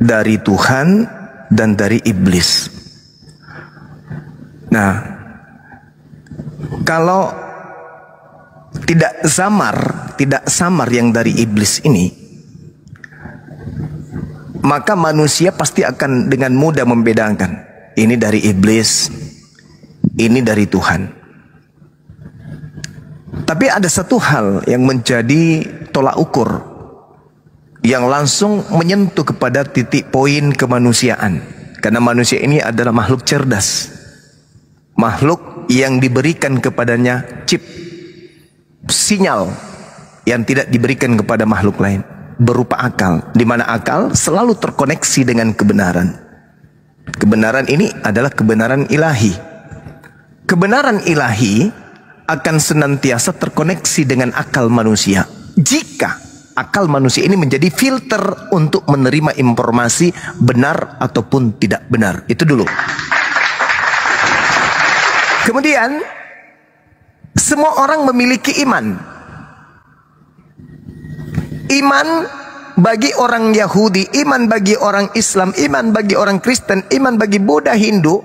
dari Tuhan dan dari iblis. Nah, kalau tidak samar yang dari iblis ini, maka manusia pasti akan dengan mudah membedakan ini dari iblis, ini dari Tuhan. Tapi ada satu hal yang menjadi tolak ukur, yang langsung menyentuh kepada titik poin kemanusiaan. Karena manusia ini adalah makhluk cerdas, makhluk yang diberikan kepadanya chip, sinyal yang tidak diberikan kepada makhluk lain, berupa akal, di mana akal selalu terkoneksi dengan kebenaran. Kebenaran ini adalah kebenaran ilahi. Kebenaran ilahi akan senantiasa terkoneksi dengan akal manusia. Jika akal manusia ini menjadi filter untuk menerima informasi benar ataupun tidak benar. Itu dulu. Kemudian semua orang memiliki iman. Iman bagi orang Yahudi, iman bagi orang Islam, iman bagi orang Kristen, iman bagi Buddha, Hindu,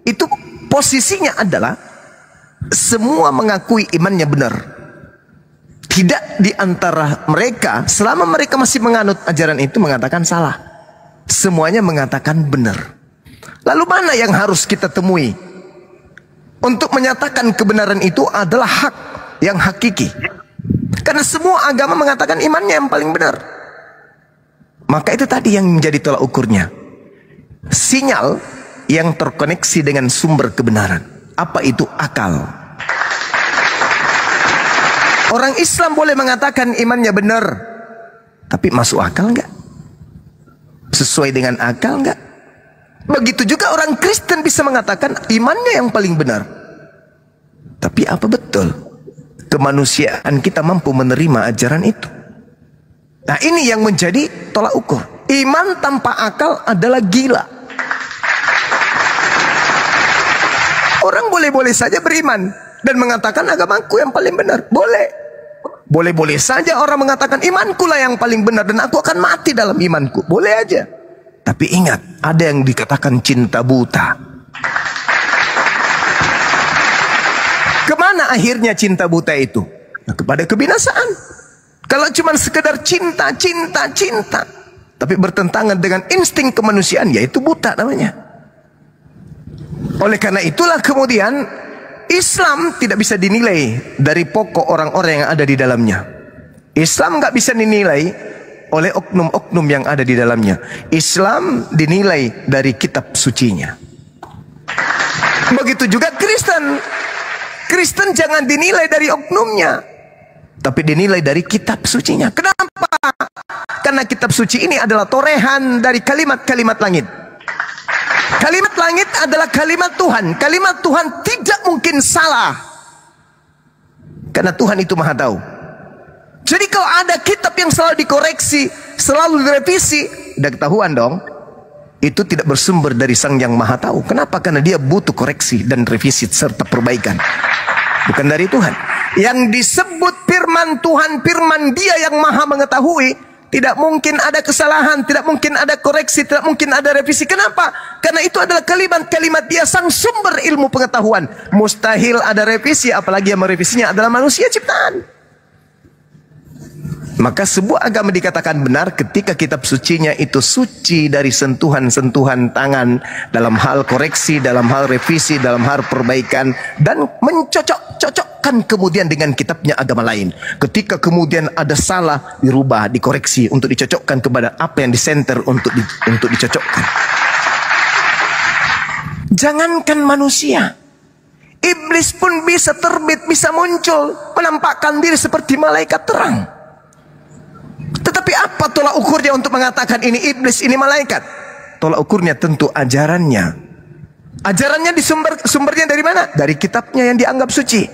itu posisinya adalah semua mengakui imannya benar. Tidak di antara mereka, selama mereka masih menganut ajaran itu, mengatakan salah. Semuanya mengatakan benar. Lalu mana yang harus kita temui untuk menyatakan kebenaran itu adalah hak yang hakiki? Karena semua agama mengatakan imannya yang paling benar. Maka itu tadi yang menjadi tolak ukurnya. Sinyal yang terkoneksi dengan sumber kebenaran. Apa itu akal? Orang Islam boleh mengatakan imannya benar, tapi masuk akal enggak? Sesuai dengan akal enggak? Begitu juga orang Kristen bisa mengatakan imannya yang paling benar. Tapi apa betul kemanusiaan kita mampu menerima ajaran itu? Nah, ini yang menjadi tolak ukur. Iman tanpa akal adalah gila. Orang boleh-boleh saja beriman dan mengatakan agamaku yang paling benar. Boleh. Boleh-boleh saja orang mengatakan imanku lah yang paling benar dan aku akan mati dalam imanku. Boleh aja. Tapi ingat, ada yang dikatakan cinta buta. Kemana akhirnya cinta buta itu? Nah, kepada kebinasaan. Kalau cuma sekedar cinta, tapi bertentangan dengan insting kemanusiaan, yaitu buta namanya. Oleh karena itulah kemudian Islam tidak bisa dinilai dari pokok orang-orang yang ada di dalamnya. Islam nggak bisa dinilai oleh oknum-oknum yang ada di dalamnya. Islam dinilai dari kitab sucinya. Begitu juga Kristen. Kristen jangan dinilai dari oknumnya, tapi dinilai dari kitab sucinya. Kenapa? Karena kitab suci ini adalah torehan dari kalimat-kalimat langit. Kalimat langit adalah kalimat Tuhan. Kalimat Tuhan tidak mungkin salah, karena Tuhan itu maha tahu. Jadi kalau ada kitab yang selalu dikoreksi, selalu direvisi, udah ketahuan dong, itu tidak bersumber dari Sang Yang Maha Tahu. Kenapa? Karena dia butuh koreksi dan revisi serta perbaikan, bukan dari Tuhan. Yang disebut firman Tuhan, firman Dia yang Maha Mengetahui, tidak mungkin ada kesalahan, tidak mungkin ada koreksi, tidak mungkin ada revisi. Kenapa? Karena itu adalah kalimat-kalimat Dia, sang sumber ilmu pengetahuan. Mustahil ada revisi, apalagi yang merevisinya adalah manusia ciptaan. Maka sebuah agama dikatakan benar ketika kitab sucinya itu suci dari sentuhan-sentuhan tangan dalam hal koreksi, dalam hal revisi, dalam hal perbaikan, dan mencocok-cocokkan kemudian dengan kitabnya agama lain. Ketika kemudian ada salah, dirubah, dikoreksi untuk dicocokkan kepada apa yang disenter untuk dicocokkan. Jangankan manusia, iblis pun bisa terbit, bisa muncul, menampakkan diri seperti malaikat terang. Tetapi apa tolak ukurnya untuk mengatakan ini iblis, ini malaikat? Tolak ukurnya tentu ajarannya. Ajarannya sumbernya dari mana? Dari kitabnya yang dianggap suci.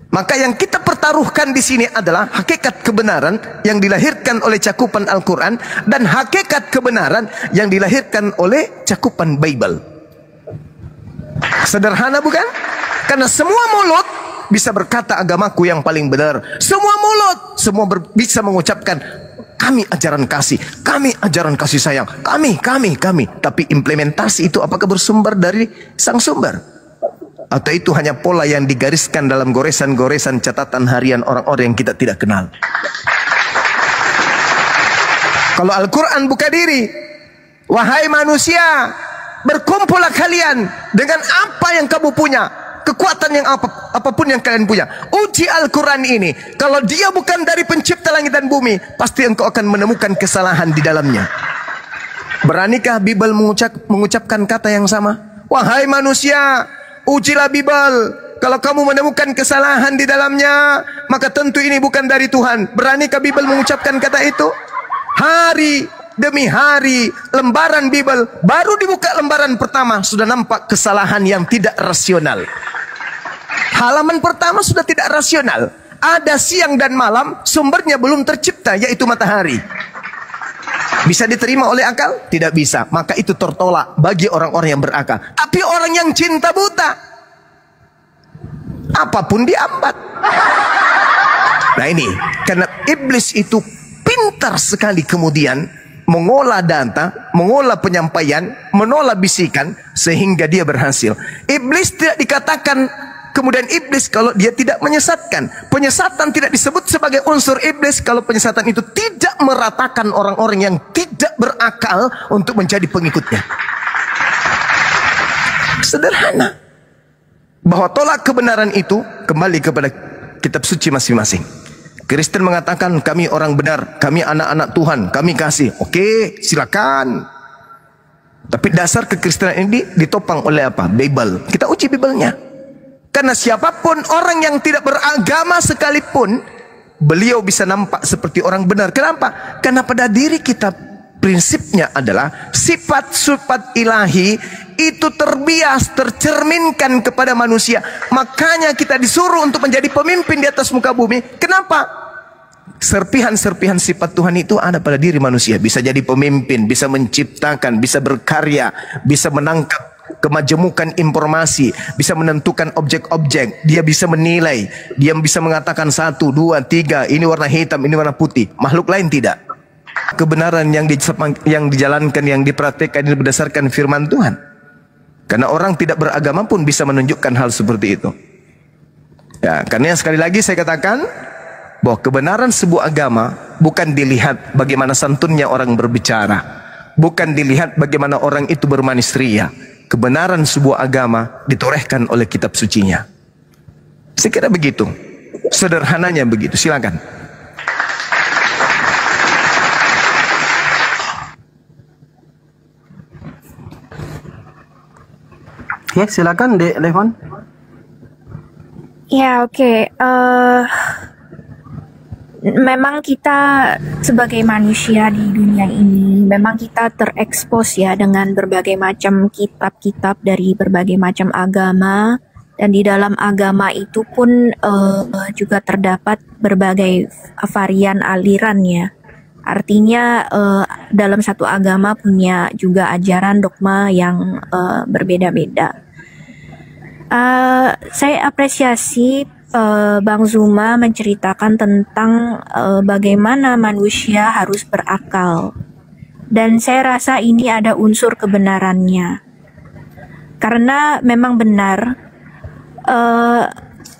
Maka yang kita pertaruhkan di sini adalah hakikat kebenaran yang dilahirkan oleh cakupan Al-Quran dan hakikat kebenaran yang dilahirkan oleh cakupan Bible. Sederhana bukan? Karena semua mulut bisa berkata agamaku yang paling benar. Semua mulut, bisa mengucapkan kami ajaran kasih, kami ajaran kasih sayang, kami. Tapi implementasi itu apakah bersumber dari sang sumber? Atau itu hanya pola yang digariskan dalam goresan-goresan catatan harian orang-orang yang kita tidak kenal? Kalau Al-Quran buka diri, wahai manusia, berkumpullah kalian dengan apa yang kamu punya, kekuatan yang apapun yang kalian punya. Uji Al-Quran ini. Kalau dia bukan dari pencipta langit dan bumi, pasti engkau akan menemukan kesalahan di dalamnya. Beranikah Bible mengucapkan kata yang sama? Wahai manusia, ujilah Bible. Kalau kamu menemukan kesalahan di dalamnya, maka tentu ini bukan dari Tuhan. Beranikah Bible mengucapkan kata itu? Hari demi hari, lembaran Bible, baru dibuka lembaran pertama, sudah nampak kesalahan yang tidak rasional. Halaman pertama sudah tidak rasional. Ada siang dan malam, sumbernya belum tercipta, yaitu matahari. Bisa diterima oleh akal? Tidak bisa. Maka itu tertolak bagi orang-orang yang berakal. Tapi orang yang cinta buta, apapun diambat. Nah ini, karena iblis itu pintar sekali kemudian mengolah data, mengolah penyampaian, menolak bisikan, sehingga dia berhasil. Iblis tidak dikatakan kemudian iblis kalau dia tidak menyesatkan. Penyesatan tidak disebut sebagai unsur iblis kalau penyesatan itu tidak meratakan orang-orang yang tidak berakal untuk menjadi pengikutnya. Sederhana. Bahwa tolak kebenaran itu kembali kepada kitab suci masing-masing. Kristen mengatakan kami orang benar, kami anak-anak Tuhan, kami kasih. Oke, silakan. Tapi dasar kekristenan ini ditopang oleh apa? Bible. Kita uji Bible-nya. Karena siapapun orang yang tidak beragama sekalipun, beliau bisa nampak seperti orang benar. Kenapa? Karena pada diri kita prinsipnya adalah sifat-sifat ilahi itu terbias, tercerminkan kepada manusia. Makanya kita disuruh untuk menjadi pemimpin di atas muka bumi. Kenapa? Serpihan-serpihan sifat Tuhan itu ada pada diri manusia. Bisa jadi pemimpin, bisa menciptakan, bisa berkarya, bisa menangkap kemajemukan informasi, bisa menentukan objek-objek, dia bisa menilai, dia bisa mengatakan 1, 2, 3, ini warna hitam, ini warna putih. Makhluk lain tidak. kebenaran yang dijalankan, yang dipraktikkan ini berdasarkan firman Tuhan. Karena orang tidak beragama pun bisa menunjukkan hal seperti itu. Ya, karena sekali lagi saya katakan bahwa kebenaran sebuah agama bukan dilihat bagaimana santunnya orang berbicara, bukan dilihat bagaimana orang itu bermanis ria. Kebenaran sebuah agama ditorehkan oleh kitab sucinya. Saya kira begitu, sederhananya begitu. Silakan. Ya, silakan Dek Levon. Ya, oke. Memang kita sebagai manusia di dunia ini, memang kita terekspos ya dengan berbagai macam kitab-kitab dari berbagai macam agama, dan di dalam agama itu pun juga terdapat berbagai varian aliran ya. Artinya dalam satu agama punya juga ajaran dogma yang berbeda-beda. Saya apresiasi Bang Zuma menceritakan tentang bagaimana manusia harus berakal. Dan saya rasa ini ada unsur kebenarannya. Karena memang benar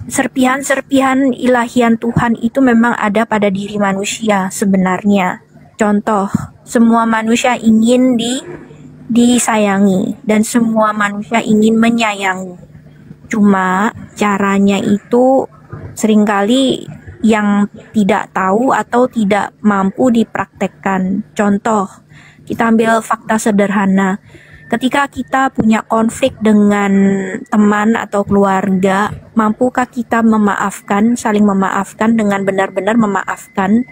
serpihan-serpihan ilahian Tuhan itu memang ada pada diri manusia sebenarnya. Contoh, semua manusia ingin disayangi dan semua manusia ingin menyayangi. Cuma caranya itu seringkali yang tidak tahu atau tidak mampu dipraktekkan. Contoh, kita ambil fakta sederhana. Ketika kita punya konflik dengan teman atau keluarga, mampukah kita memaafkan, saling memaafkan dengan benar-benar memaafkan?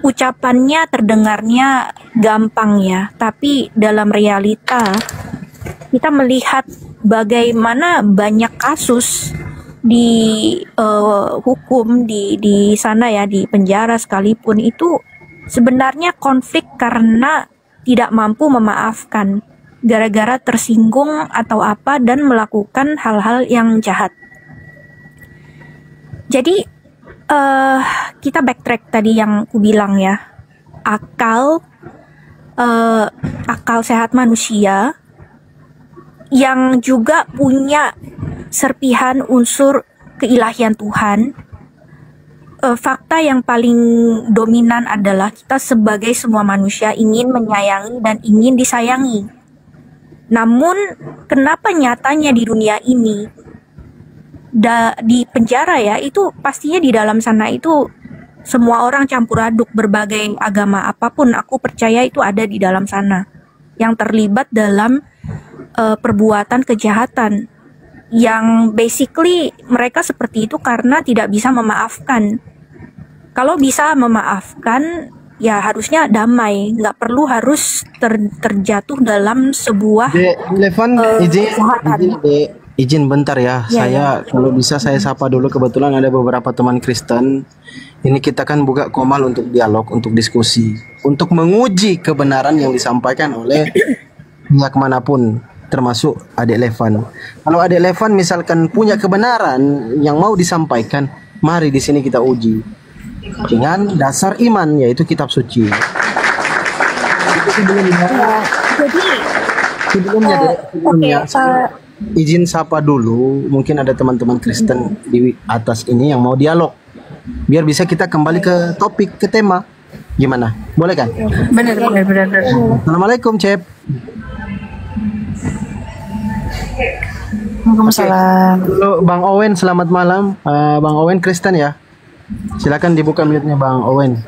Ucapannya terdengarnya gampang ya, tapi dalam realita kita melihat bagaimana banyak kasus di hukum di sana ya, di penjara sekalipun itu sebenarnya konflik karena tidak mampu memaafkan, gara-gara tersinggung atau apa dan melakukan hal-hal yang jahat. Jadi kita backtrack tadi yang aku bilang ya, akal sehat manusia yang juga punya serpihan unsur keilahian Tuhan. Fakta yang paling dominan adalah kita sebagai semua manusia ingin menyayangi dan ingin disayangi. Namun kenapa nyatanya di dunia ini di penjara ya, itu pastinya di dalam sana itu semua orang campur aduk, berbagai agama apapun aku percaya itu ada di dalam sana yang terlibat dalam perbuatan kejahatan yang basically mereka seperti itu karena tidak bisa memaafkan. Kalau bisa memaafkan ya harusnya damai, nggak perlu harus terjatuh dalam sebuah izin bentar ya. Saya kalau bisa saya sapa dulu, kebetulan ada beberapa teman Kristen. Ini kita kan buka komal untuk dialog, untuk diskusi, untuk menguji kebenaran yang disampaikan oleh pihak manapun, termasuk Adik Levan. Kalau Adik Levan misalkan punya kebenaran yang mau disampaikan, mari di sini kita uji dengan dasar iman, yaitu kitab suci. Sebelumnya izin sapa dulu, mungkin ada teman-teman Kristen di atas ini yang mau dialog, biar bisa kita kembali ke topik, ke tema. Gimana? Boleh kan? Benar. Assalamualaikum, Cep. Waalaikumsalam. Dulu Bang Owen, selamat malam. Bang Owen Kristen ya? Silakan dibuka mute-nya Bang Owen.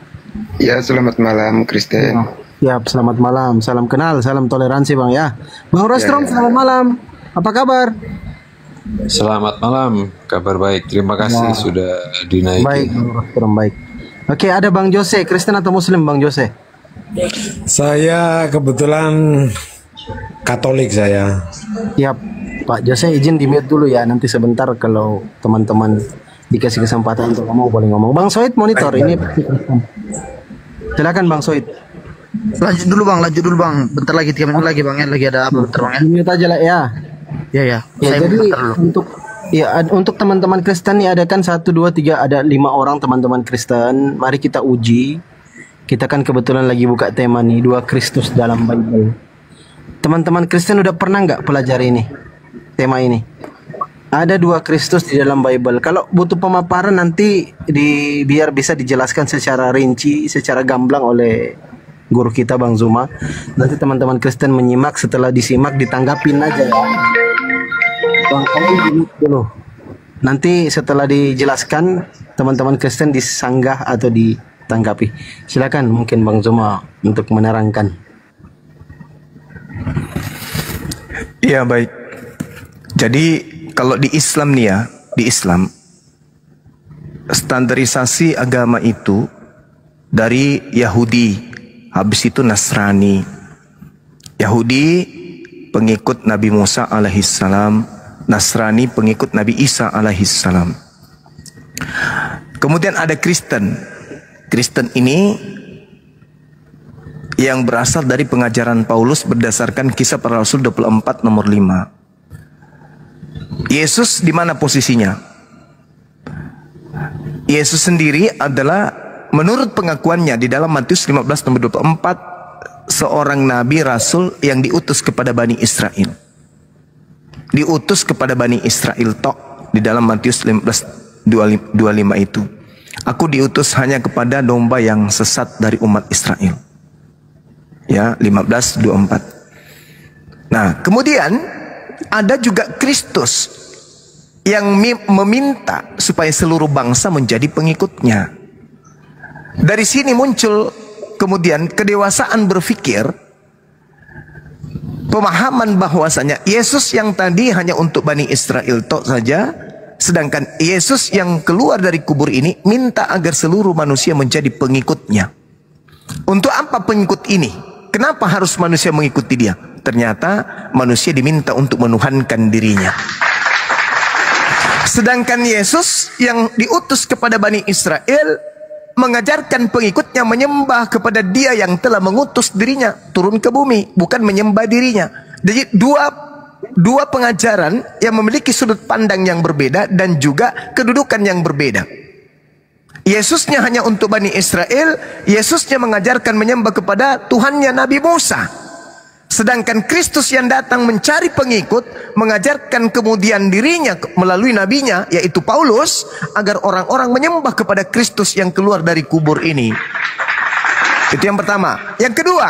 Ya, selamat malam Kristen. Ya, selamat malam. Salam kenal, salam toleransi Bang ya. Bang Rostrom, selamat malam. Apa kabar? Selamat malam, kabar baik. Terima kasih sudah dinaikin. Baik, Bang Rostrom, baik. Oke, ada Bang Jose, Kristen atau Muslim Bang Jose? Saya kebetulan Katolik saya. Ya, Pak Jose izin di mute dulu ya. Nanti sebentar kalau teman-teman dikasih kesempatan untuk ngomong, boleh ngomong. Bang Soid monitor ini. Silakan Bang Soid. Lanjut dulu Bang. Bentar lagi 3 menit lagi Bang ya. Lagi ada apa bentar Bang ya. Mute aja lah ya. Ya. Jadi untuk teman-teman Kristen nih ada kan 1, 2, 3 ada 5 orang teman-teman Kristen. Mari kita uji. Kita kan kebetulan lagi buka tema nih, 2 Kristus dalam Bible. Teman-teman Kristen udah pernah nggak pelajari ini? Tema ini. Ada 2 Kristus di dalam Bible. Kalau butuh pemaparan nanti biar bisa dijelaskan secara rinci, secara gamblang oleh guru kita Bang Zuma. Nanti teman-teman Kristen menyimak, setelah disimak ditanggapin aja ya. Bang, kamu dulu. Nanti setelah dijelaskan, teman-teman Kristen disanggah atau ditanggapi. Silakan mungkin Bang Zuma untuk menerangkan. Ya baik. Jadi kalau di Islam nih ya, di Islam standarisasi agama itu dari Yahudi, habis itu Nasrani. Yahudi pengikut Nabi Musa alaihissalam, Nasrani pengikut Nabi Isa alaihissalam. Kemudian ada Kristen. Kristen ini yang berasal dari pengajaran Paulus berdasarkan Kisah Para Rasul 24 nomor 5. Yesus di mana posisinya? Yesus sendiri adalah menurut pengakuannya di dalam Matius 15 nomor 24 seorang nabi rasul yang diutus kepada Bani Israel. Diutus kepada Bani Israel tok di dalam Matius 15:25 itu. Aku diutus hanya kepada domba yang sesat dari umat Israel. Ya, 15:24. Nah, kemudian ada juga Kristus yang meminta supaya seluruh bangsa menjadi pengikutnya. Dari sini muncul kemudian kedewasaan berpikir, pemahaman bahwasanya Yesus yang tadi hanya untuk Bani Israel tok saja, sedangkan Yesus yang keluar dari kubur ini minta agar seluruh manusia menjadi pengikutnya. Untuk apa pengikut ini? Kenapa harus manusia mengikuti dia? Ternyata manusia diminta untuk menuhankan dirinya. Sedangkan Yesus yang diutus kepada Bani Israel mengajarkan pengikutnya menyembah kepada dia yang telah mengutus dirinya turun ke bumi, bukan menyembah dirinya. Jadi dua pengajaran yang memiliki sudut pandang yang berbeda dan juga kedudukan yang berbeda. Yesusnya hanya untuk Bani Israel, Yesusnya mengajarkan menyembah kepada Tuhannya Nabi Musa. Sedangkan Kristus yang datang mencari pengikut, mengajarkan kemudian dirinya melalui nabinya, yaitu Paulus, agar orang-orang menyembah kepada Kristus yang keluar dari kubur ini. Itu yang pertama. Yang kedua,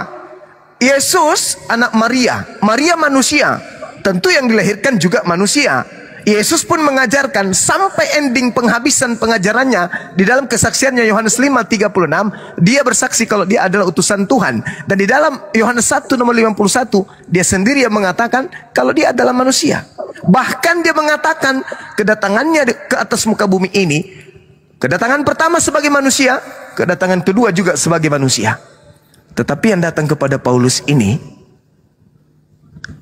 Yesus anak Maria. Maria manusia, tentu yang dilahirkan juga manusia. Yesus pun mengajarkan sampai ending penghabisan pengajarannya di dalam kesaksiannya Yohanes 5:36, dia bersaksi kalau dia adalah utusan Tuhan. Dan di dalam Yohanes 1 nomor 51, dia sendiri yang mengatakan kalau dia adalah manusia. Bahkan dia mengatakan kedatangannya ke atas muka bumi ini, kedatangan pertama sebagai manusia, kedatangan kedua juga sebagai manusia. Tetapi yang datang kepada Paulus ini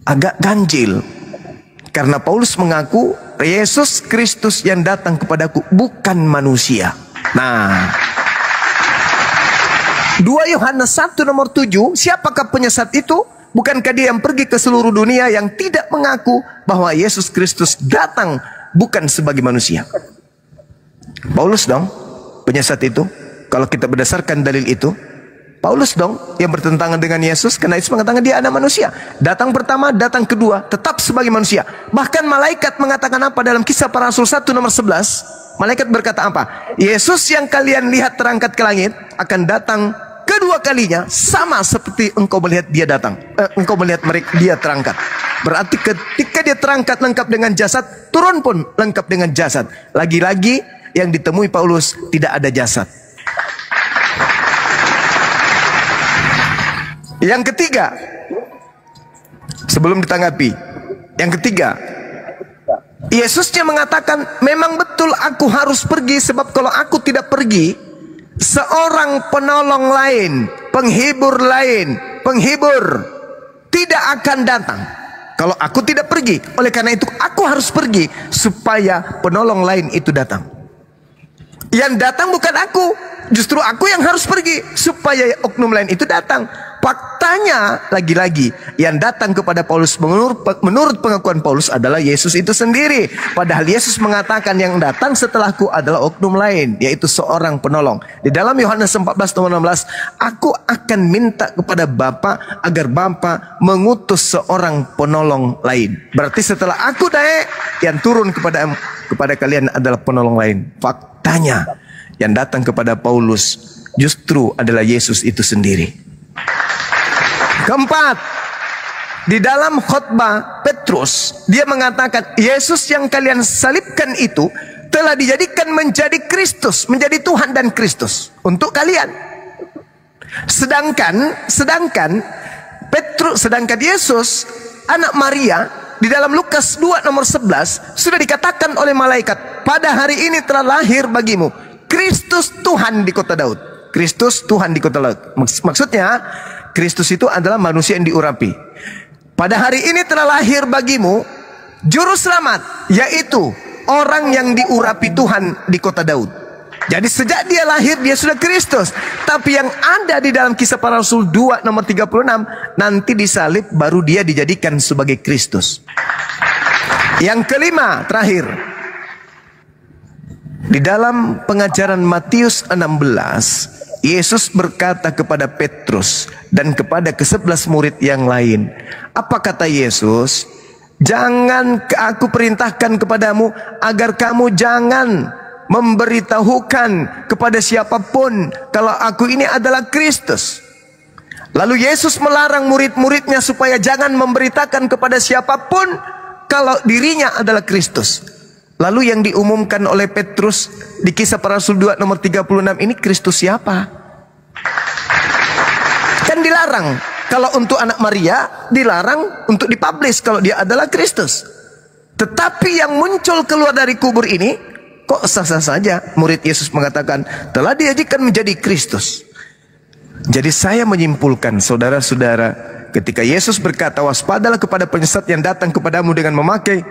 agak ganjil. Karena Paulus mengaku Yesus Kristus yang datang kepadaku bukan manusia. Nah, 2 Yohanes 1 nomor 7, siapakah penyesat itu? Bukankah dia yang pergi ke seluruh dunia yang tidak mengaku bahwa Yesus Kristus datang bukan sebagai manusia? Paulus dong penyesat itu. Kalau kita berdasarkan dalil itu, Paulus dong yang bertentangan dengan Yesus, karena Yesus mengatakan dia anak manusia. Datang pertama, datang kedua, tetap sebagai manusia. Bahkan malaikat mengatakan apa dalam Kisah Para Rasul 1 nomor 11? Malaikat berkata apa? Yesus yang kalian lihat terangkat ke langit akan datang kedua kalinya sama seperti engkau melihat dia datang. Engkau melihat mereka dia terangkat. Berarti ketika dia terangkat lengkap dengan jasad, turun pun lengkap dengan jasad. Lagi-lagi yang ditemui Paulus tidak ada jasad. Yang ketiga, sebelum ditanggapi, yang ketiga, Yesusnya mengatakan memang betul aku harus pergi, sebab kalau aku tidak pergi, seorang penolong lain, penghibur tidak akan datang. Kalau aku tidak pergi, oleh karena itu aku harus pergi supaya penolong lain itu datang. Yang datang bukan aku, justru aku yang harus pergi supaya oknum lain itu datang. Fakta faktanya lagi-lagi yang datang kepada Paulus menurut pengakuan Paulus adalah Yesus itu sendiri. Padahal Yesus mengatakan yang datang setelahku adalah oknum lain, yaitu seorang penolong. Di dalam Yohanes 14:16, aku akan minta kepada Bapa agar Bapa mengutus seorang penolong lain. Berarti setelah aku naik, yang turun kepada kalian adalah penolong lain. Faktanya yang datang kepada Paulus justru adalah Yesus itu sendiri. Keempat, di dalam khotbah Petrus, dia mengatakan Yesus yang kalian salibkan itu telah dijadikan menjadi Kristus, menjadi Tuhan dan Kristus untuk kalian. Sedangkan Yesus, anak Maria, di dalam Lukas 2 nomor 11 sudah dikatakan oleh malaikat, pada hari ini telah lahir bagimu Kristus Tuhan di kota Daud. Kristus Tuhan di kota Daud. Maksudnya Kristus itu adalah manusia yang diurapi. Pada hari ini telah lahir bagimu juru selamat, yaitu orang yang diurapi Tuhan di kota Daud. Jadi sejak dia lahir dia sudah Kristus. Tapi yang ada di dalam Kisah Para Rasul 2 nomor 36, nanti disalib baru dia dijadikan sebagai Kristus. Yang kelima, terakhir, di dalam pengajaran Matius 16, Yesus berkata kepada Petrus dan kepada ke-11 murid yang lain. Apa kata Yesus? Jangan aku perintahkan kepadamu agar kamu jangan memberitahukan kepada siapapun kalau aku ini adalah Kristus. Lalu Yesus melarang murid-muridnya supaya jangan memberitakan kepada siapapun kalau dirinya adalah Kristus. Lalu yang diumumkan oleh Petrus di Kisah Para Rasul 2 nomor 36 ini Kristus siapa? Kan dilarang. Kalau untuk anak Maria dilarang untuk dipublish kalau dia adalah Kristus. Tetapi yang muncul keluar dari kubur ini kok sah-sah saja. Murid Yesus mengatakan telah dijadikan menjadi Kristus. Jadi saya menyimpulkan, saudara-saudara, ketika Yesus berkata waspadalah kepada penyesat yang datang kepadamu dengan memakai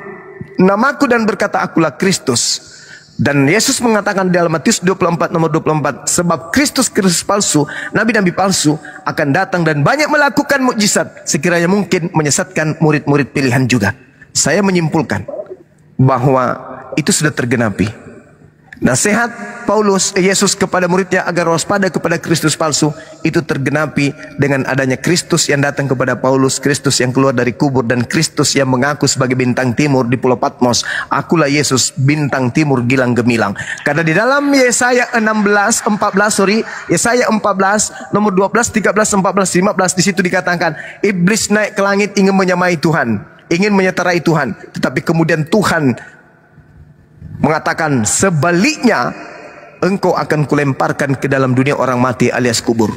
namaku dan berkata akulah Kristus. Dan Yesus mengatakan di dalam Matius 24 nomor 24, sebab Kristus palsu, nabi-nabi palsu akan datang dan banyak melakukan mukjizat sekiranya mungkin menyesatkan murid-murid pilihan juga. Saya menyimpulkan bahwa itu sudah tergenapi. Nasihat Yesus kepada muridnya agar waspada kepada Kristus palsu itu tergenapi dengan adanya Kristus yang datang kepada Paulus, Kristus yang keluar dari kubur, dan Kristus yang mengaku sebagai bintang timur di Pulau Patmos. Akulah Yesus, bintang timur gilang gemilang. Karena di dalam Yesaya 14 nomor 12, 13, 14, 15 di situ dikatakan iblis naik ke langit ingin menyamai Tuhan, ingin menyeterai Tuhan, tetapi kemudian Tuhan mengatakan sebaliknya, engkau akan kulemparkan ke dalam dunia orang mati alias kubur.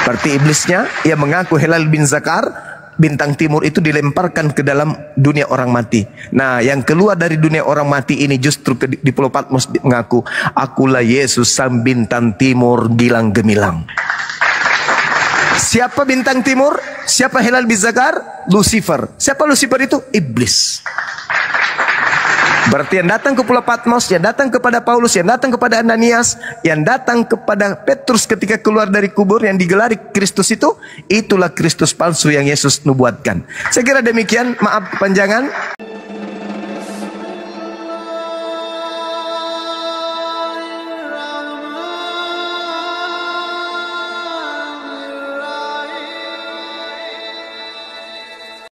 Berarti iblisnya yang mengaku Helal bin Zakar, bintang timur, itu dilemparkan ke dalam dunia orang mati. Nah, yang keluar dari dunia orang mati ini justru di Pulau Patmos mengaku akulah Yesus sang bintang timur gilang gemilang. Siapa bintang timur? Siapa Helal bin Zakar? Lucifer. Siapa Lucifer itu? Iblis. Berarti yang datang ke Pulau Patmos, yang datang kepada Paulus, yang datang kepada Ananias, yang datang kepada Petrus ketika keluar dari kubur yang digelari Kristus itu, itulah Kristus palsu yang Yesus nubuatkan. Saya kira demikian, maaf kepanjangan.